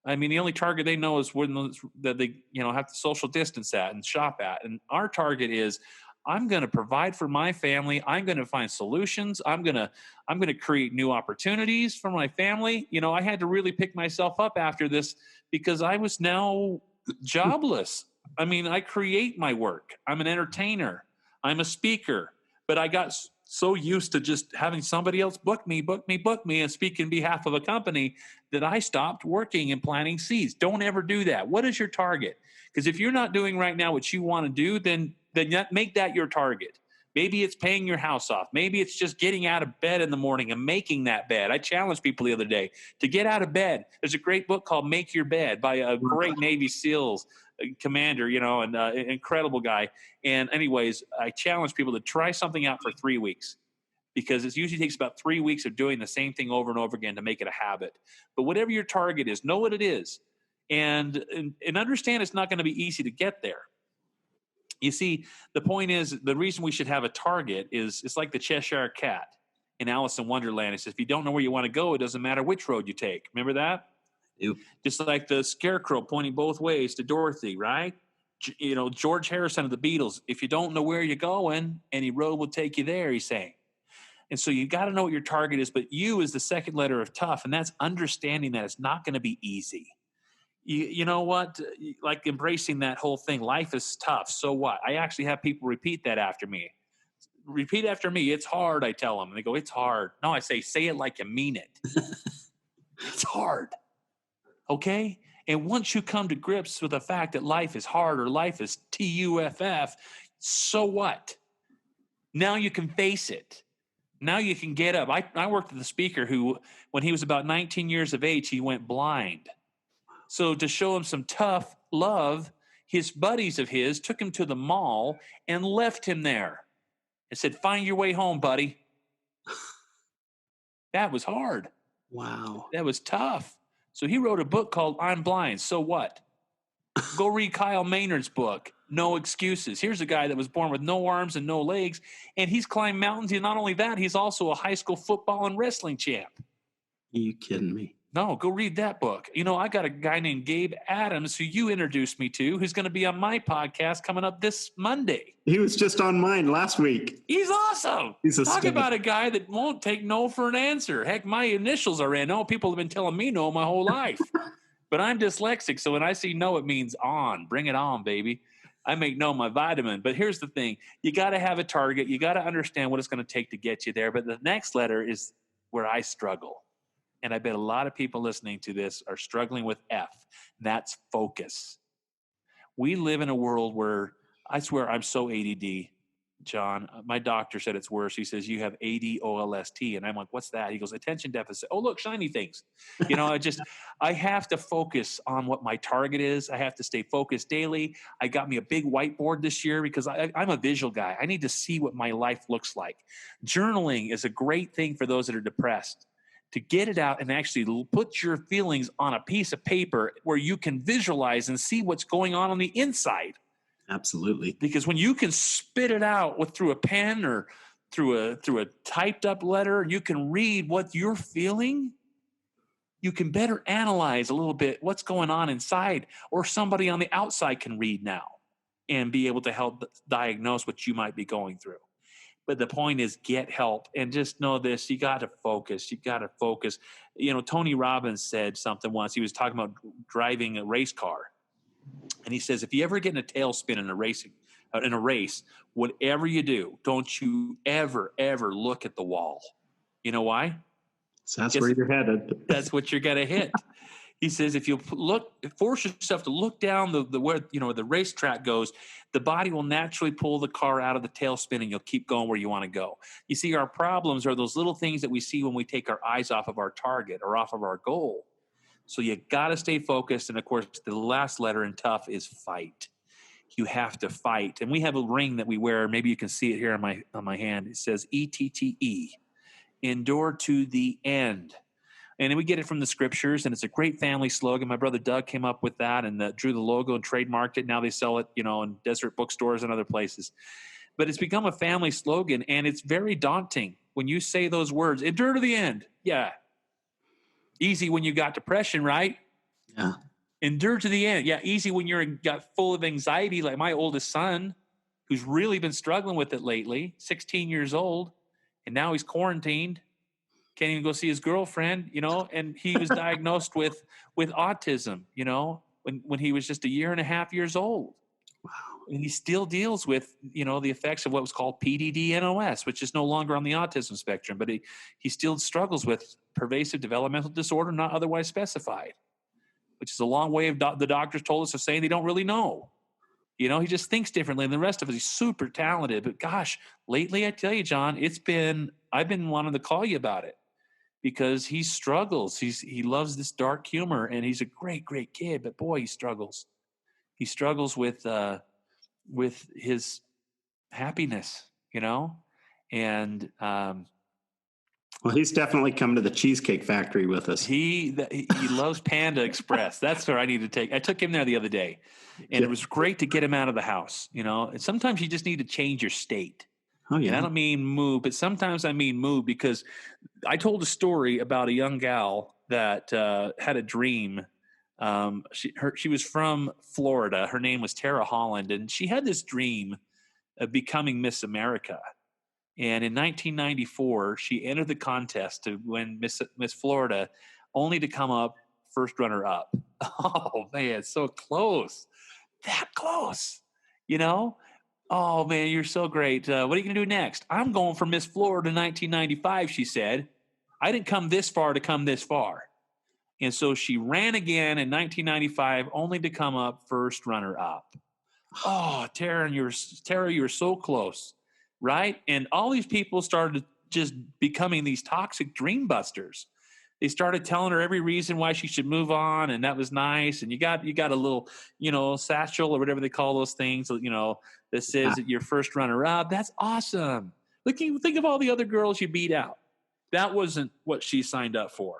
I mean, the only target they know is when that they, have to social distance at and shop at. And our target is, I'm going to provide for my family. I'm going to find solutions. I'm going to create new opportunities for my family. I had to really pick myself up after this because I was now jobless. I mean, I create my work. I'm an entertainer. I'm a speaker. But I got so used to just having somebody else book me, and speak in behalf of a company that I stopped working and planting seeds. Don't ever do that. What is your target? Because if you're not doing right now what you want to do, then make that your target. Maybe it's paying your house off. Maybe it's just getting out of bed in the morning and making that bed. I challenged people the other day to get out of bed. There's a great book called Make Your Bed by a great Navy SEALs commander, and an incredible guy. And anyways, I challenge people to try something out for 3 weeks, because it usually takes about 3 weeks of doing the same thing over and over again to make it a habit. But whatever your target is, know what it is, and understand it's not going to be easy to get there. You see, the point is, the reason we should have a target is it's like the Cheshire Cat in Alice in Wonderland. It says, if you don't know where you want to go, it doesn't matter which road you take. Remember that? Yep. Just like the scarecrow pointing both ways to Dorothy, right? George Harrison of the Beatles, if you don't know where you're going, any road will take you there, he's saying. And so you got to know what your target is, but U is the second letter of tough, and that's understanding that it's not going to be easy. You know what? Like embracing that whole thing. Life is tough. So what? I actually have people repeat that after me. Repeat after me. It's hard, I tell them. And they go, it's hard. No, I say it like you mean it. It's hard. Okay? And once you come to grips with the fact that life is hard, or life is TUFF, so what? Now you can face it. Now you can get up. I worked with a speaker who, when he was about 19 years of age, he went blind. So to show him some tough love, his buddies of his took him to the mall and left him there and said, find your way home, buddy. That was hard. Wow. That was tough. So he wrote a book called I'm Blind, So What? Go read Kyle Maynard's book, No Excuses. Here's a guy that was born with no arms and no legs, and he's climbed mountains. And not only that, he's also a high school football and wrestling champ. Are you kidding me? No, go read that book. I got a guy named Gabe Adams, who you introduced me to, who's going to be on my podcast coming up this Monday. He was just on mine last week. He's awesome. Talk stud. about a guy that won't take no for an answer. Heck, my initials are N-O. People have been telling me no my whole life. But I'm dyslexic, so when I see no, it means on. Bring it on, baby. I make no my vitamin. But here's the thing. You got to have a target. You got to understand what it's going to take to get you there. But the next letter is where I struggle. And I bet a lot of people listening to this are struggling with F. That's focus. We live in a world where, I swear I'm so ADD, John. My doctor said it's worse. He says, you have ADOLST. And I'm like, what's that? He goes, attention deficit. Oh, look, shiny things. I have to focus on what my target is. I have to stay focused daily. I got me a big whiteboard this year because I'm a visual guy. I need to see what my life looks like. Journaling is a great thing for those that are depressed, to get it out and actually put your feelings on a piece of paper where you can visualize and see what's going on the inside. Absolutely. Because when you can spit it out through a pen or through a typed up letter, and you can read what you're feeling, you can better analyze a little bit what's going on inside, or somebody on the outside can read now and be able to help diagnose what you might be going through. But the point is, get help, and just know this: you got to focus. You got to focus. Tony Robbins said something once. He was talking about driving a race car, and he says, if you ever get in a tailspin in a race, whatever you do, don't you ever look at the wall. You know why? So that's where you're headed. That's what you're gonna hit. He says, if you force yourself to look down where the racetrack goes, the body will naturally pull the car out of the tailspin, and you'll keep going where you want to go. You see, our problems are those little things that we see when we take our eyes off of our target or off of our goal. So you got to stay focused. And of course, the last letter in tough is fight. You have to fight. And we have a ring that we wear. Maybe you can see it here on my hand. It says ETTE, endure to the end. And we get it from the scriptures, and it's a great family slogan. My brother Doug came up with that and drew the logo and trademarked it. Now they sell it, in desert bookstores and other places. But it's become a family slogan, and it's very daunting when you say those words, endure to the end. Yeah. Easy when you got depression, right? Yeah. Endure to the end. Yeah, easy when you're got full of anxiety, like my oldest son, who's really been struggling with it lately, 16 years old, and now he's quarantined. Can't even go see his girlfriend, and he was diagnosed with autism, when he was just 1.5 years old. Wow. And he still deals with, the effects of what was called PDD-NOS, which is no longer on the autism spectrum, but he still struggles with pervasive developmental disorder not otherwise specified, which is a long way of the doctors told us of saying they don't really know. He just thinks differently than the rest of us. He's super talented, but gosh, lately I tell you, John, I've been wanting to call you about it. Because he struggles. He loves this dark humor, and he's a great, great kid. But boy, he struggles. He struggles with his happiness, And well, he's definitely come to the Cheesecake Factory with us. He loves Panda Express. That's where I need to take. I took him there the other day, and it was great to get him out of the house. And sometimes you just need to change your state. Oh yeah. And I don't mean move, but sometimes I mean move, because I told a story about a young gal that had a dream. She was from Florida. Her name was Tara Holland, and she had this dream of becoming Miss America. And in 1994, she entered the contest to win Miss Florida, only to come up first runner up. Oh man, so close, that close, Oh, man, you're so great. What are you going to do next? I'm going for Miss Florida 1995, she said. I didn't come this far to come this far. And so she ran again in 1995, only to come up first runner-up. Oh, Tara, you're so close, right? And all these people started just becoming these toxic dream busters. They started telling her every reason why she should move on, and that was nice. And you got a little, satchel or whatever they call those things, that says that you're first runner-up. That's awesome. Think of all the other girls you beat out. That wasn't what she signed up for.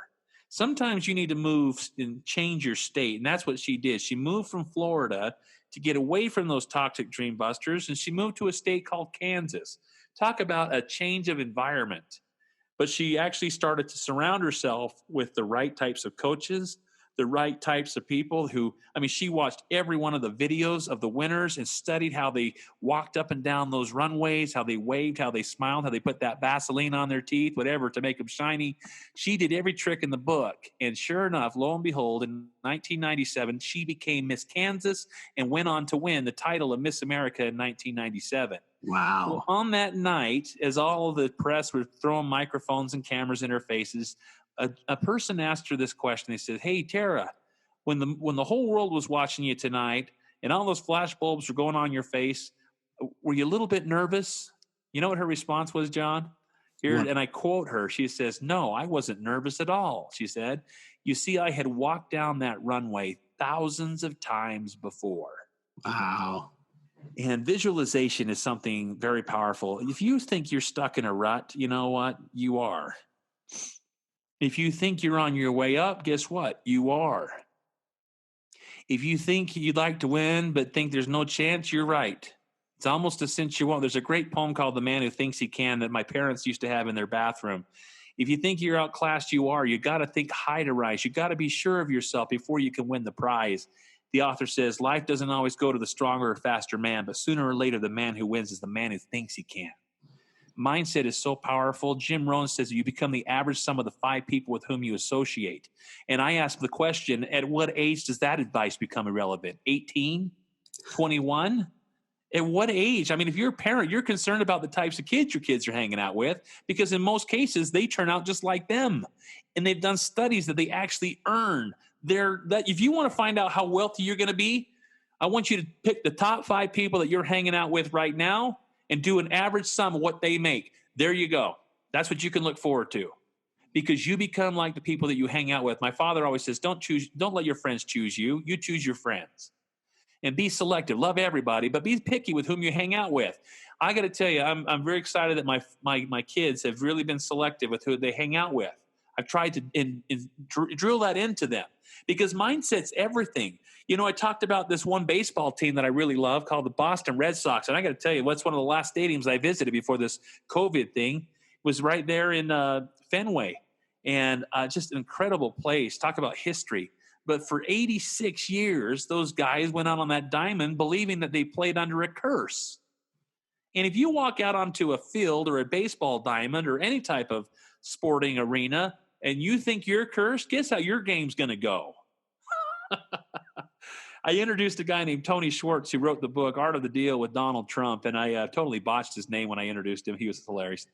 Sometimes you need to move and change your state, and that's what she did. She moved from Florida to get away from those toxic dream busters, and she moved to a state called Kansas. Talk about a change of environment. But she actually started to surround herself with the right types of coaches, the right types of people she watched every one of the videos of the winners and studied how they walked up and down those runways, how they waved, how they smiled, how they put that Vaseline on their teeth, whatever, to make them shiny. She did every trick in the book. And sure enough, lo and behold, in 1997, she became Miss Kansas and went on to win the title of Miss America in 1997. Wow. Well, on that night, as all of the press were throwing microphones and cameras in her faces, a person asked her this question. They said, "Hey, Tara, when the whole world was watching you tonight and all those flash bulbs were going on your face, were you a little bit nervous?" You know what her response was, John? Here, and I quote her. She says, "No, I wasn't nervous at all." She said, "You see, I had walked down that runway thousands of times before." Wow. And visualization is something very powerful. If you think you're stuck in a rut, you know what? You are. If you think you're on your way up, guess what? You are. If you think you'd like to win but think there's no chance, you're right. It's almost a cinch you won't. There's a great poem called The Man Who Thinks He Can that my parents used to have in their bathroom. If you think you're outclassed, you are. You got to think high to rise. You got to be sure of yourself before you can win the prize. The author says, life doesn't always go to the stronger or faster man, but sooner or later, the man who wins is the man who thinks he can. Mindset is so powerful. Jim Rohn says that you become the average sum of the 5 people with whom you associate. And I ask the question, at what age does that advice become irrelevant? 18? 21? At what age? I mean, if you're a parent, you're concerned about the types of kids your kids are hanging out with, because in most cases, they turn out just like them. And they've done studies that they actually earn. That if you want to find out how wealthy you're going to be, I want you to pick the top 5 people that you're hanging out with right now and do an average sum of what they make. There you go. That's what you can look forward to, because you become like the people that you hang out with. My father always says, don't let your friends choose you. You choose your friends. And be selective. Love everybody, but be picky with whom you hang out with. I got to tell you, I'm very excited that my kids have really been selective with who they hang out with. I've tried to drill that into them because mindset's everything. You know, I talked about this one baseball team that I really love called the Boston Red Sox. And I got to tell you, what's one of the last stadiums I visited before this COVID thing was right there in Fenway. And just an incredible place. Talk about history. But for 86 years, those guys went out on that diamond believing that they played under a curse. And if you walk out onto a field or a baseball diamond or any type of sporting arena and you think you're cursed, guess how your game's going to go? I introduced a guy named Tony Schwartz who wrote the book Art of the Deal with Donald Trump, and I totally botched his name when I introduced him. He was hilarious,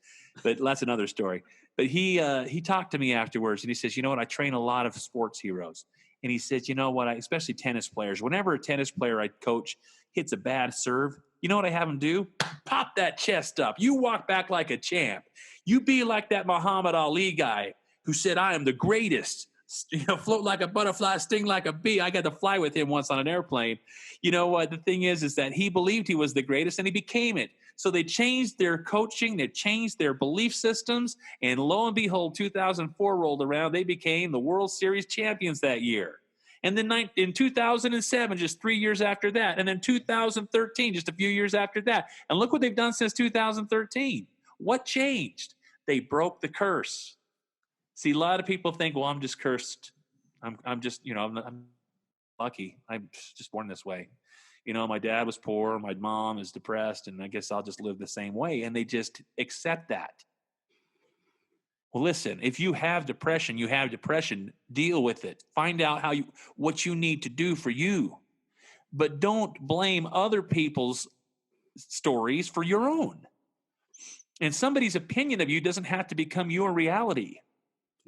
but that's another story. But he talked to me afterwards, and he says, you know what, I train a lot of sports heroes. And he says, you know what, especially tennis players, whenever a tennis player I coach hits a bad serve, you know what I have them do? Pop that chest up. You walk back like a champ. You be like that Muhammad Ali guy who said, I am the greatest. You know, float like a butterfly, sting like a bee. I got to fly with him once on an airplane. You know what? The thing is that he believed he was the greatest and he became it. So they changed their coaching. They changed their belief systems. And lo and behold, 2004 rolled around. They became the World Series champions that year. And then in 2007, just 3 years after that. And then 2013, just a few years after that. And look what they've done since 2013. What changed? They broke the curse. See, a lot of people think, well, I'm just cursed. I'm just, you know, I'm lucky. I'm just born this way. You know, my dad was poor. My mom is depressed. And I guess I'll just live the same way. And they just accept that. Well, listen, if you have depression, you have depression. Deal with it. Find out what you need to do for you. But don't blame other people's stories for your own. And somebody's opinion of you doesn't have to become your reality.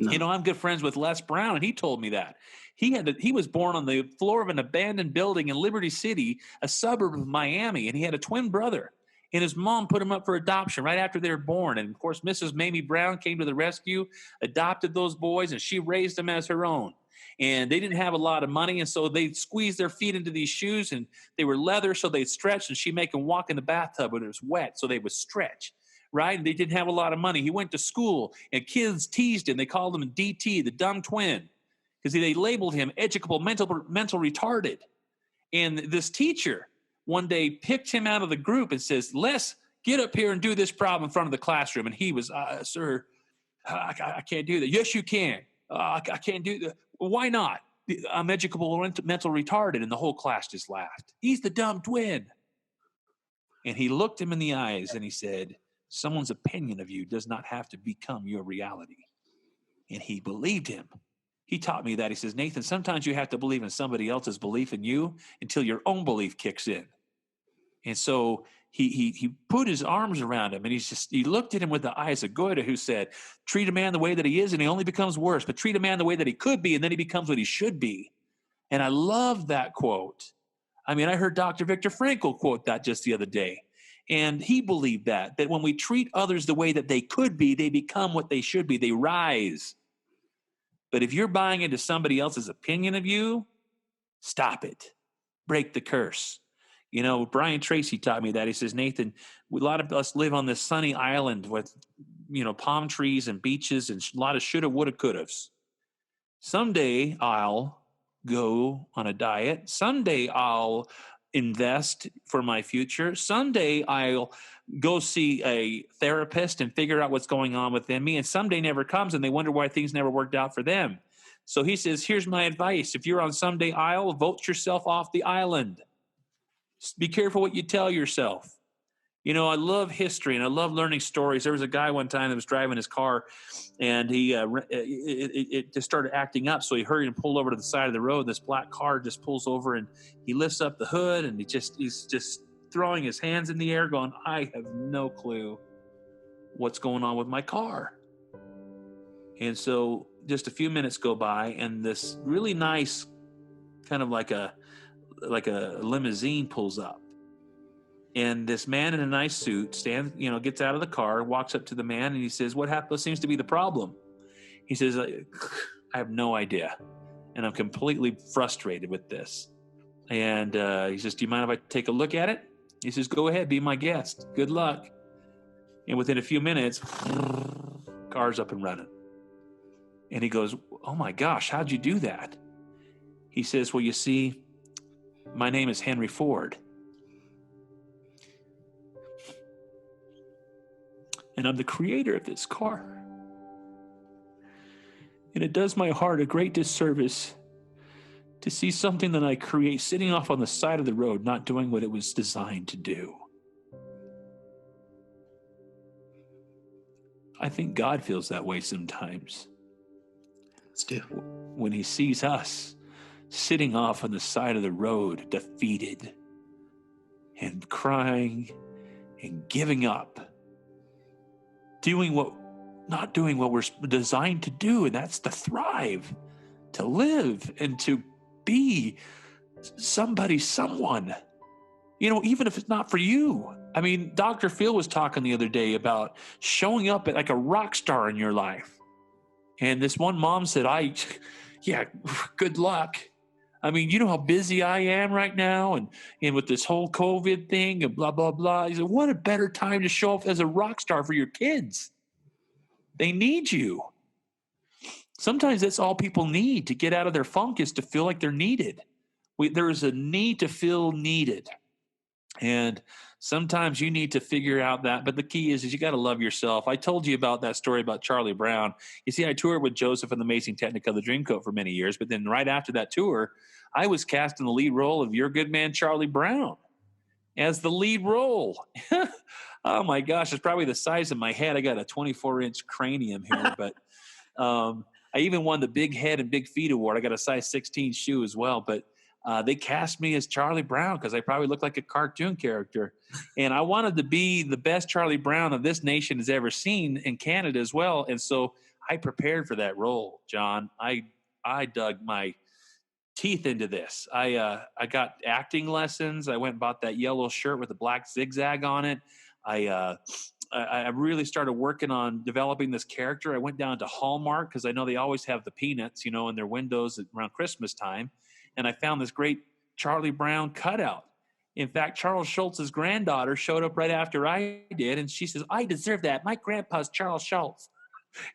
No. You know, I'm good friends with Les Brown, and he told me that. He was born on the floor of an abandoned building in Liberty City, a suburb of Miami, and he had a twin brother. And his mom put him up for adoption right after they were born. And, of course, Mrs. Mamie Brown came to the rescue, adopted those boys, and she raised them as her own. And they didn't have a lot of money, and so they squeezed their feet into these shoes, and they were leather, so they'd stretch, and she'd make them walk in the bathtub when it was wet, so they would stretch. Right? And they didn't have a lot of money. He went to school, and kids teased him. They called him DT, the dumb twin, because they labeled him educable, mental retarded. And this teacher one day picked him out of the group and says, Les, get up here and do this problem in front of the classroom. And he was, sir, I can't do that. Yes, you can. I can't do that. Why not? I'm educable, mental retarded. And the whole class just laughed. He's the dumb twin. And he looked him in the eyes and he said, someone's opinion of you does not have to become your reality. And he believed him. He taught me that. He says, Nathan, sometimes you have to believe in somebody else's belief in you until your own belief kicks in. And so he put his arms around him, and he looked at him with the eyes of Goethe, who said, treat a man the way that he is and he only becomes worse, but treat a man the way that he could be and then he becomes what he should be. And I love that quote. I mean, I heard Dr. Viktor Frankl quote that just the other day. And he believed that when we treat others the way that they could be, they become what they should be. They rise. But if you're buying into somebody else's opinion of you, stop it. Break the curse. You know, Brian Tracy taught me that. He says, Nathan, a lot of us live on this sunny island with, you know, palm trees and beaches and a lot of shoulda, woulda, couldas. Someday I'll go on a diet. Someday I'll invest for my future. Someday I'll go see a therapist and figure out what's going on within me. And someday never comes and they wonder why things never worked out for them. So he says, here's my advice. If you're on someday Isle, vote yourself off the island. Be careful what you tell yourself. You know, I love history and I love learning stories. There was a guy one time that was driving his car and it just started acting up. So he hurried and pulled over to the side of the road. This black car just pulls over and he lifts up the hood and he's just throwing his hands in the air going, I have no clue what's going on with my car. And so just a few minutes go by and this really nice kind of like a limousine pulls up. And this man in a nice suit gets out of the car, walks up to the man, and he says, what seems to be the problem? He says, I have no idea. And I'm completely frustrated with this. And he says, do you mind if I take a look at it? He says, go ahead, be my guest. Good luck. And within a few minutes, car's up and running. And he goes, "Oh my gosh, how'd you do that?" He says, "Well, you see, my name is Henry Ford. And I'm the creator of this car. And it does my heart a great disservice to see something that I create sitting off on the side of the road, not doing what it was designed to do." I think God feels that way sometimes. Let's do. When he sees us sitting off on the side of the road, defeated and crying and giving up, not doing what we're designed to do, and that's to thrive, to live, and to be someone. Even if it's not for you. I mean, Dr. Phil was talking the other day about showing up at like a rock star in your life. And this one mom said, good luck. I mean, you know how busy I am right now and with this whole COVID thing and blah, blah, blah. He said, what a better time to show up as a rock star for your kids. They need you. Sometimes that's all people need to get out of their funk, is to feel like they're needed. There is a need to feel needed. And sometimes you need to figure out that. But the key is you got to love yourself. I told you about that story about Charlie Brown. You see, I toured with Joseph and the Amazing Technicolor Dreamcoat for many years. But then right after that tour, I was cast in the lead role of Your Good Man, Charlie Brown, as the lead role. Oh, my gosh. It's probably the size of my head. I got a 24-inch cranium here. But I even won the Big Head and Big Feet Award. I got a size 16 shoe as well. But they cast me as Charlie Brown because I probably look like a cartoon character. And I wanted to be the best Charlie Brown that this nation has ever seen, in Canada as well. And so I prepared for that role, John. I dug my teeth into this. I got acting lessons. I went and bought that yellow shirt with a black zigzag on it. I really started working on developing this character. I went down to Hallmark because I know they always have the Peanuts, in their windows around Christmas time. And I found this great Charlie Brown cutout. In fact, Charles Schultz's granddaughter showed up right after I did, and she says, "I deserve that. My grandpa's Charles Schultz."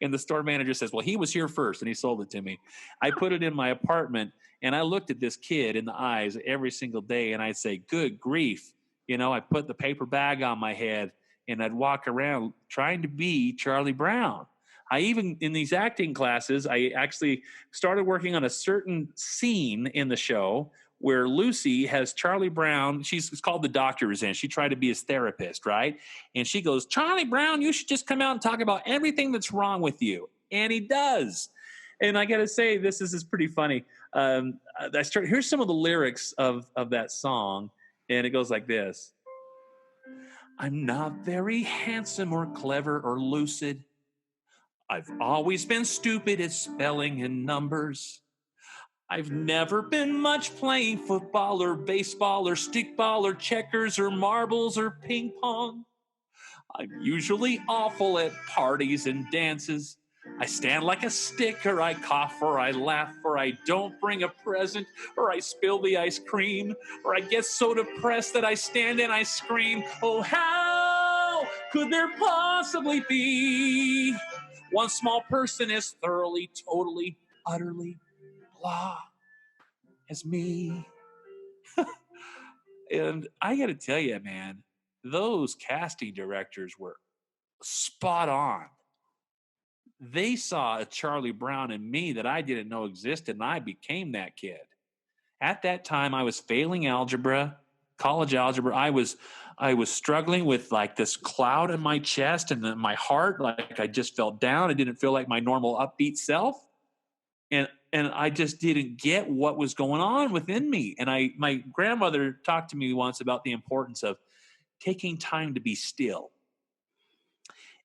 And the store manager says, "Well, he was here first, and he sold it to me." I put it in my apartment, and I looked at this kid in the eyes every single day, and I'd say, "Good grief." I put the paper bag on my head, and I'd walk around trying to be Charlie Brown. I even, in these acting classes, I actually started working on a certain scene in the show where Lucy has Charlie Brown. It's called The Doctor is in. She tried to be his therapist, right? And she goes, "Charlie Brown, you should just come out and talk about everything that's wrong with you." And he does. And I got to say, this is pretty funny. Here's some of the lyrics of that song, and it goes like this. "I'm not very handsome or clever or lucid. I've always been stupid at spelling and numbers. I've never been much playing football or baseball or stickball or checkers or marbles or ping pong. I'm usually awful at parties and dances. I stand like a stick, or I cough, or I laugh, or I don't bring a present, or I spill the ice cream, or I get so depressed that I stand and I scream. Oh, how could there possibly be one small person as thoroughly, totally, utterly blah as me?" And I got to tell you, man, those casting directors were spot on. They saw a Charlie Brown in me that I didn't know existed, and I became that kid. At that time, I was failing algebra, college algebra. I was struggling with like this cloud in my chest and in my heart. Like I just felt down. I didn't feel like my normal upbeat self. And I just didn't get what was going on within me. And my grandmother talked to me once about the importance of taking time to be still.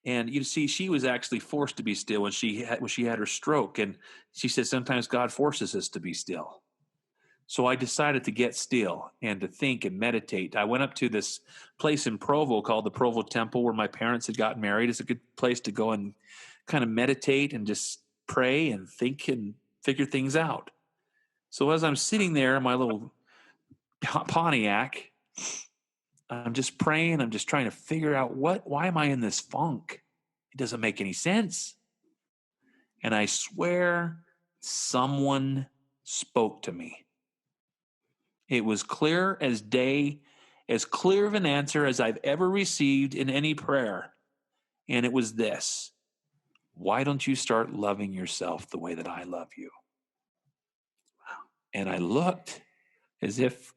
And you see, she was actually forced to be still when she had her stroke. And she said, sometimes God forces us to be still. So I decided to get still and to think and meditate. I went up to this place in Provo called the Provo Temple where my parents had gotten married. It's a good place to go and kind of meditate and just pray and think and figure things out. So as I'm sitting there in my little Pontiac, I'm just praying. I'm just trying to figure out why am I in this funk? It doesn't make any sense. And I swear someone spoke to me. It was clear as day, as clear of an answer as I've ever received in any prayer. And it was this: why don't you start loving yourself the way that I love you? Wow. And I looked as if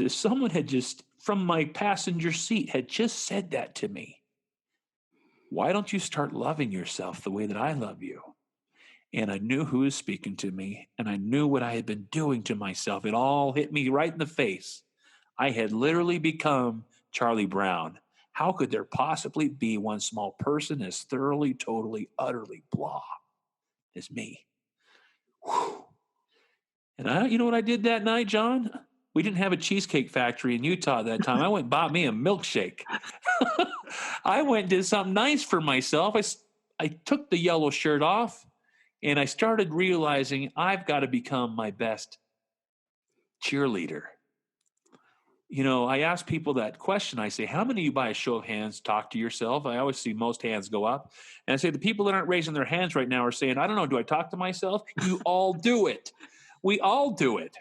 someone had just, from my passenger seat, had just said that to me. Why don't you start loving yourself the way that I love you? And I knew who was speaking to me, and I knew what I had been doing to myself. It all hit me right in the face. I had literally become Charlie Brown. How could there possibly be one small person as thoroughly, totally, utterly blah as me? Whew. And you know what I did that night, John? We didn't have a cheesecake factory in Utah at that time. I went and bought me a milkshake. I went and did something nice for myself. I took the yellow shirt off, and I started realizing I've got to become my best cheerleader. You know, I ask people that question. I say, how many of you, by a show of hands, talk to yourself? I always see most hands go up. And I say, the people that aren't raising their hands right now are saying, I don't know, do I talk to myself? You all do it. We all do it.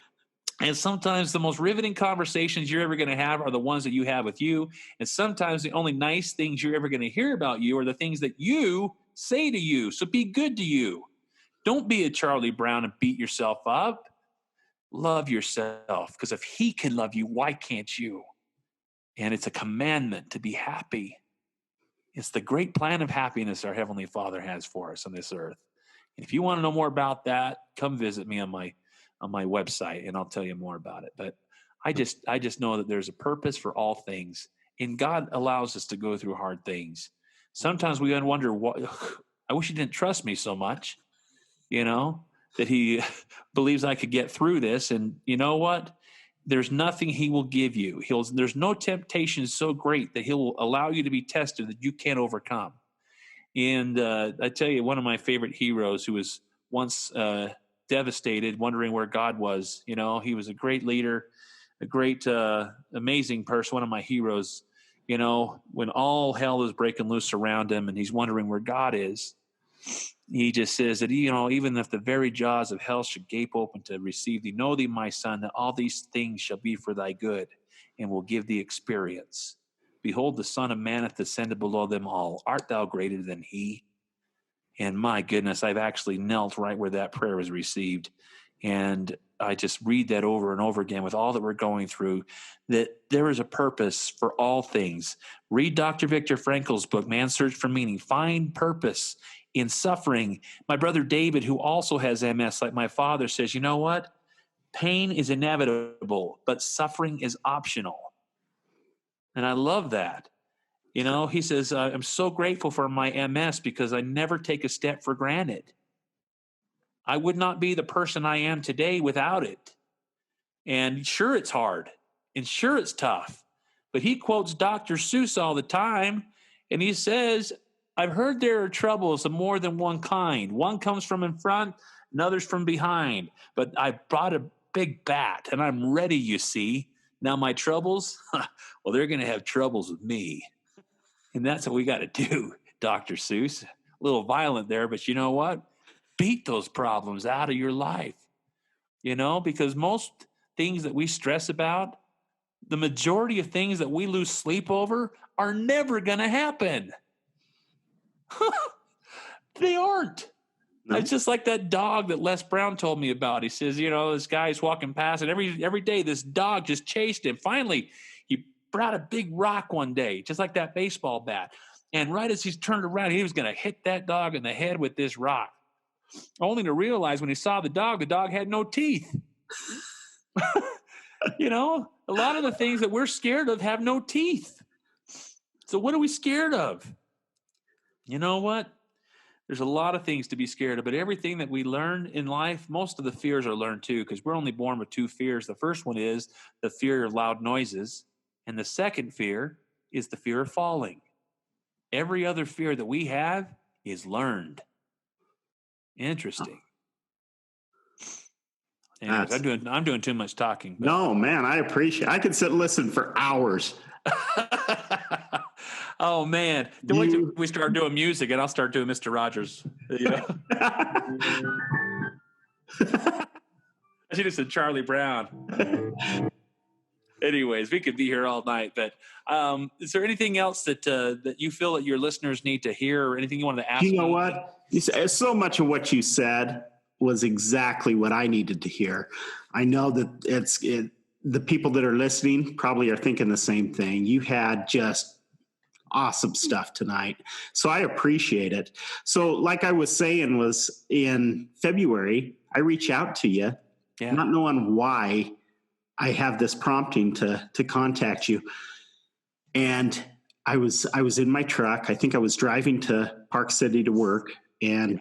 And sometimes the most riveting conversations you're ever going to have are the ones that you have with you. And sometimes the only nice things you're ever going to hear about you are the things that you say to you. So be good to you. Don't be a Charlie Brown and beat yourself up. Love yourself, because if he can love you, why can't you? And it's a commandment to be happy. It's the great plan of happiness our Heavenly Father has for us on this earth. And if you want to know more about that, come visit me on my website, and I'll tell you more about it. But I just know that there's a purpose for all things, and God allows us to go through hard things. Sometimes we wonder, I wish he didn't trust me so much, you know, that he believes I could get through this. And you know what? There's nothing he will give you. There's no temptation so great that he will allow you to be tested that you can't overcome. And I tell you, one of my favorite heroes who was once devastated, wondering where God was. You know, he was a great leader, a great, amazing person, one of my heroes. You know, when all hell is breaking loose around him and he's wondering where God is, he just says that, you know, even if the very jaws of hell should gape open to receive thee, know thee, my son, that all these things shall be for thy good and will give thee experience. Behold, the Son of Man hath descended below them all. Art thou greater than he? And my goodness, I've actually knelt right where that prayer was received. And I just read that over and over again with all that we're going through, that there is a purpose for all things. Read Dr. Viktor Frankl's book, Man's Search for Meaning. Find purpose in suffering. My brother David, who also has MS, like my father, says, you know what? Pain is inevitable, but suffering is optional. And I love that. You know, he says, I'm so grateful for my MS because I never take a step for granted. I would not be the person I am today without it. And sure, it's hard. And sure, it's tough. But he quotes Dr. Seuss all the time. And he says, I've heard there are troubles of more than one kind. One comes from in front, another's from behind. But I brought a big bat, and I'm ready, you see. Now my troubles, well, they're going to have troubles with me. And that's what we got to do, Dr. Seuss. A little violent there, but you know what? Beat those problems out of your life. You know, because most things that we stress about, the majority of things that we lose sleep over are never going to happen. They aren't. No. It's just like that dog that Les Brown told me about. He says, you know, this guy's walking past, and every day this dog just chased him. Finally, he brought a big rock one day, just like that baseball bat. And right as he turned around, he was going to hit that dog in the head with this rock. Only to realize when he saw the dog had no teeth. You know, a lot of the things that we're scared of have no teeth. So what are we scared of? You know what? There's a lot of things to be scared of, but everything that we learn in life, most of the fears are learned too, because we're only born with two fears. The first one is the fear of loud noises, and the second fear is the fear of falling. Every other fear that we have is learned. Interesting. Anyways, I'm doing too much talking. No, man, I appreciate it. I could sit and listen for hours. Oh man! Then wait till we start doing music, and I'll start doing Mr. Rogers. You know? I should have said Charlie Brown. Anyways, we could be here all night. But is there anything else that you feel that your listeners need to hear, or anything you wanted to ask? You know what? So much of what you said was exactly what I needed to hear. I know that the people that are listening probably are thinking the same thing. You had just awesome stuff tonight. So I appreciate it. So like I was saying, was in February, I reach out to you, not knowing why I have this prompting to contact you. And I was in my truck. I think I was driving to Park City to work. And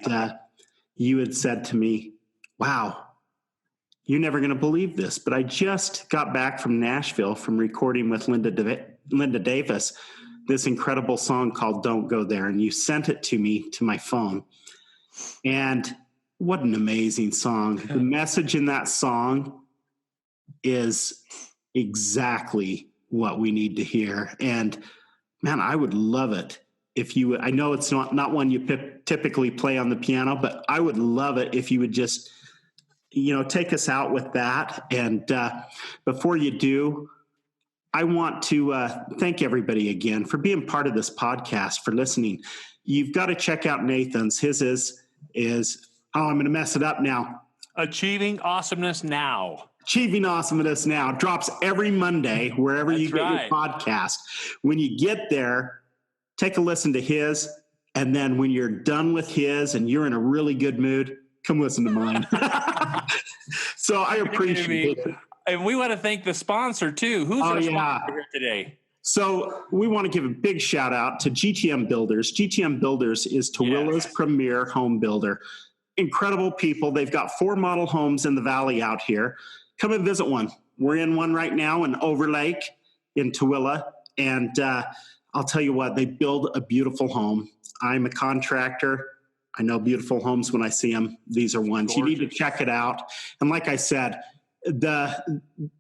you had said to me, wow, you're never going to believe this, but I just got back from Nashville from recording with Linda Davis, this incredible song called Don't Go There. And you sent it to me to my phone. And what an amazing song. The message in that song is exactly what we need to hear. And man, I would love it if you would. I know it's not one you typically play on the piano, but I would love it if you would just, take us out with that. And before you do, I want to thank everybody again for being part of this podcast, for listening. You've got to check out Nathan's. His is I'm going to mess it up now. Achieving Awesomeness Now. Achieving Awesomeness Now drops every Monday wherever you get your podcast. When you get there, take a listen to his, and then when you're done with his and you're in a really good mood, come listen to mine. So I appreciate it. And we want to thank the sponsor too. Who's our sponsor here today? So we want to give a big shout out to GTM Builders. GTM Builders is Tooele's premier home builder. Incredible people. They've got 4 model homes in the valley out here. Come and visit one. We're in one right now in Overlake in Tooele. And I'll tell you what, they build a beautiful home. I'm a contractor. I know beautiful homes when I see them. These are ones. You need to check it out. And like I said,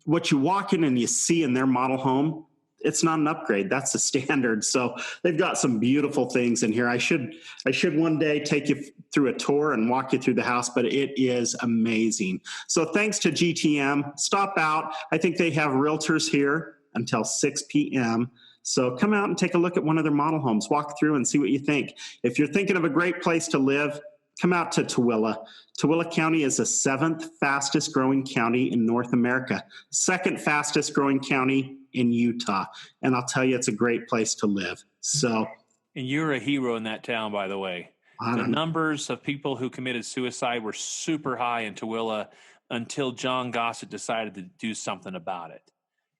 what you walk in and you see in their model home, it's not an upgrade. That's the standard. So they've got some beautiful things in here. I should one day take you through a tour and walk you through the house, but it is amazing. So thanks to GTM. Stop out. I think they have realtors here until 6 p.m. So come out and take a look at one of their model homes. Walk through and see what you think. If you're thinking of a great place to live, come out to Tooele. Tooele County is the 7th fastest growing county in North America, 2nd fastest growing county in Utah. And I'll tell you, it's a great place to live. So, and you're a hero in that town, by the way. The numbers of people who committed suicide were super high in Tooele until John Gossett decided to do something about it.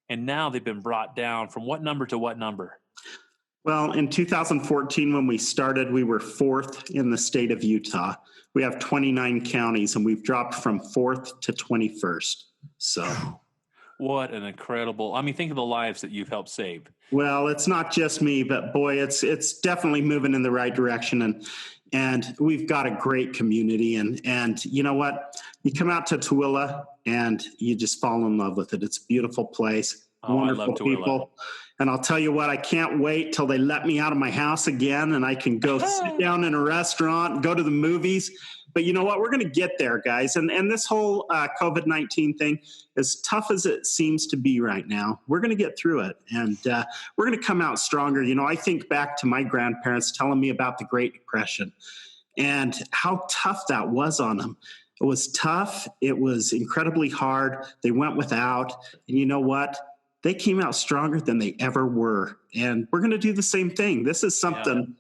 And now they've been brought down from what number to what number? Well, in 2014, when we started, we were 4th in the state of Utah. We have 29 counties, and we've dropped from 4th to 21st. So, what an incredible! I mean, think of the lives that you've helped save. Well, it's not just me, but boy, it's definitely moving in the right direction, and we've got a great community. And you know what? You come out to Tooele, and you just fall in love with it. It's a beautiful place. Wonderful I love people. And I'll tell you what, I can't wait till they let me out of my house again and I can go sit down in a restaurant and go to the movies. But you know what? We're going to get there, guys. And this whole COVID-19 thing, as tough as it seems to be right now, we're going to get through it. And we're going to come out stronger. You know, I think back to my grandparents telling me about the Great Depression and how tough that was on them. It was tough. It was incredibly hard. They went without. And you know what? They came out stronger than they ever were. And we're going to do the same thing. This is something,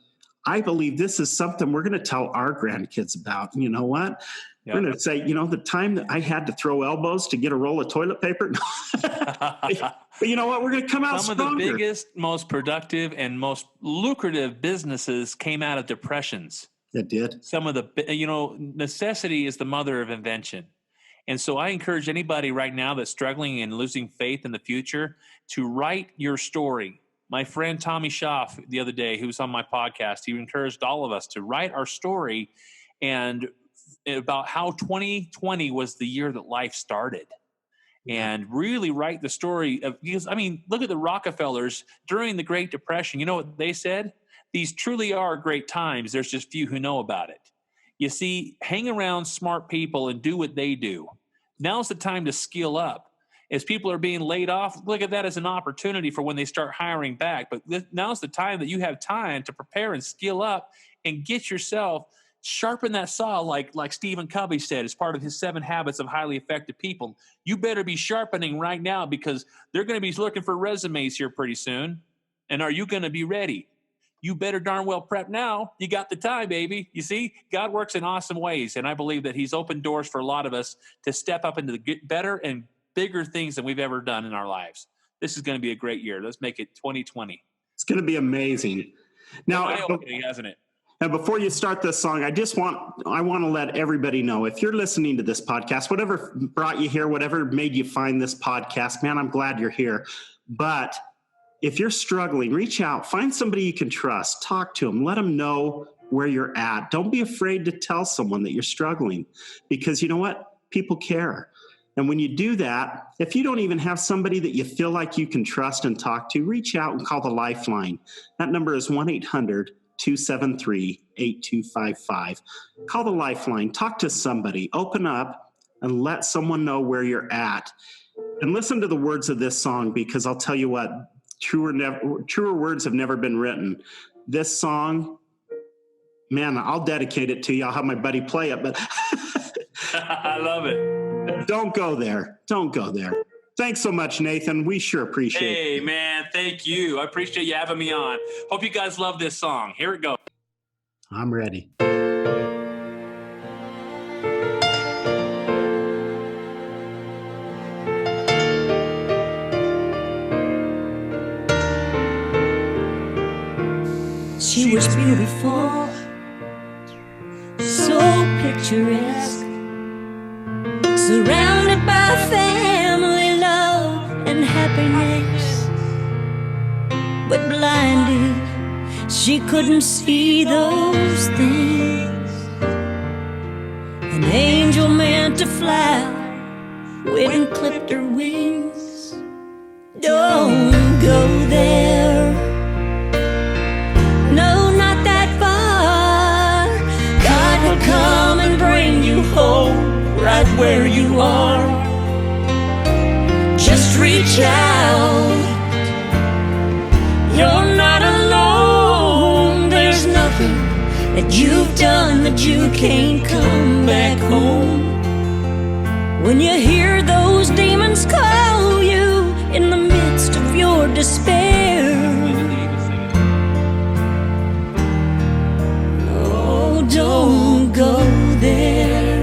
I believe this is something we're going to tell our grandkids about. You know what? We're going to say, you know, the time that I had to throw elbows to get a roll of toilet paper. But you know what? We're going to come out stronger. Some of the biggest, most productive, and most lucrative businesses came out of depressions. It did. Some of the, necessity is the mother of invention. And so I encourage anybody right now that's struggling and losing faith in the future to write your story. My friend Tommy Schaff the other day, who was on my podcast, he encouraged all of us to write our story and about how 2020 was the year that life started. and really write the story of, because, I mean, look at the Rockefellers during the Great Depression. You know what they said? These truly are great times. There's just few who know about it. You see, hang around smart people and do what they do. Now's the time to skill up. As people are being laid off, look at that as an opportunity for when they start hiring back. But now's the time that you have time to prepare and skill up and get yourself, sharpen that saw like Stephen Covey said as part of his 7 habits of highly effective people. You better be sharpening right now, because they're going to be looking for resumes here pretty soon. And are you going to be ready? You better darn well prep now. You got the time, baby. You see, God works in awesome ways. And I believe that he's opened doors for a lot of us to step up into the better and bigger things than we've ever done in our lives. This is going to be a great year. Let's make it 2020. It's going to be amazing. Now, hasn't it? And before you start this song, I want to let everybody know, if you're listening to this podcast, whatever brought you here, whatever made you find this podcast, man, I'm glad you're here. But if you're struggling, reach out, find somebody you can trust, talk to them, let them know where you're at. Don't be afraid to tell someone that you're struggling, because you know what? People care. And when you do that, if you don't even have somebody that you feel like you can trust and talk to, reach out and call the Lifeline. That number is 1-800-273-8255. Call the Lifeline, talk to somebody, open up, and let someone know where you're at. And listen to the words of this song, because I'll tell you what, truer words have never been written. This song, man, I'll dedicate it to you. I'll have my buddy play it, but I love it. Don't go there. Don't go there. Thanks so much, Nathan. We sure appreciate it. Hey, man, thank you. I appreciate you having me on. Hope you guys love this song. Here it goes. I'm ready. She was beautiful, so picturesque, surrounded by family love and happiness, but blinded, she couldn't see those things. An angel meant to fly, wind clipped her wings. Don't go there, no, not that far. God will come and bring you home right where you are. Just reach out, you're not alone. There's nothing that you've done that you can't come back home. When you hear those demons call you in the midst of your despair, oh, don't go there.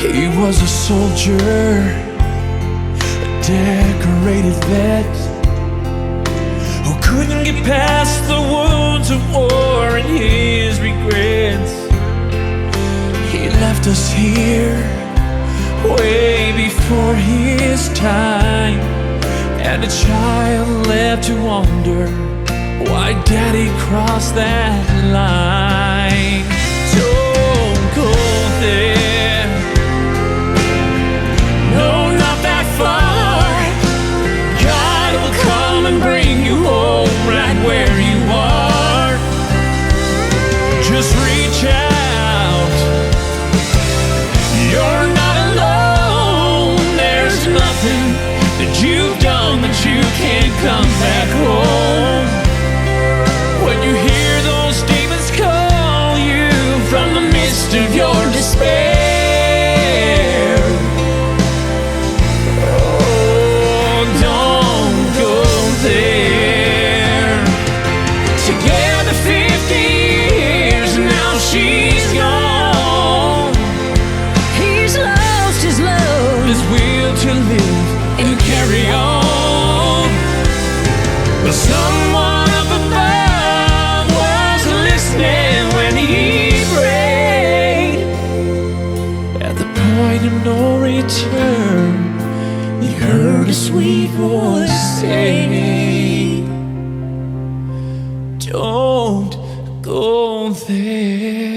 He was a soldier, a decorated vet, who couldn't get past the wounds of war and his regrets. He left us here way before his time, and a child left to wonder why Daddy crossed that line. Don't go there, no, not that far. God will come and bring you home right where you are. Just reach out, you're not alone. There's nothing that you've done that you can't come back home. When you hear those demons call you from the midst of your despair, oh, don't go there. Together 50 years, now she's gone. He's lost his love, His will to live and carry on. But someone up above was listening when he prayed. At the point of no return, he heard a sweet voice say, don't go there.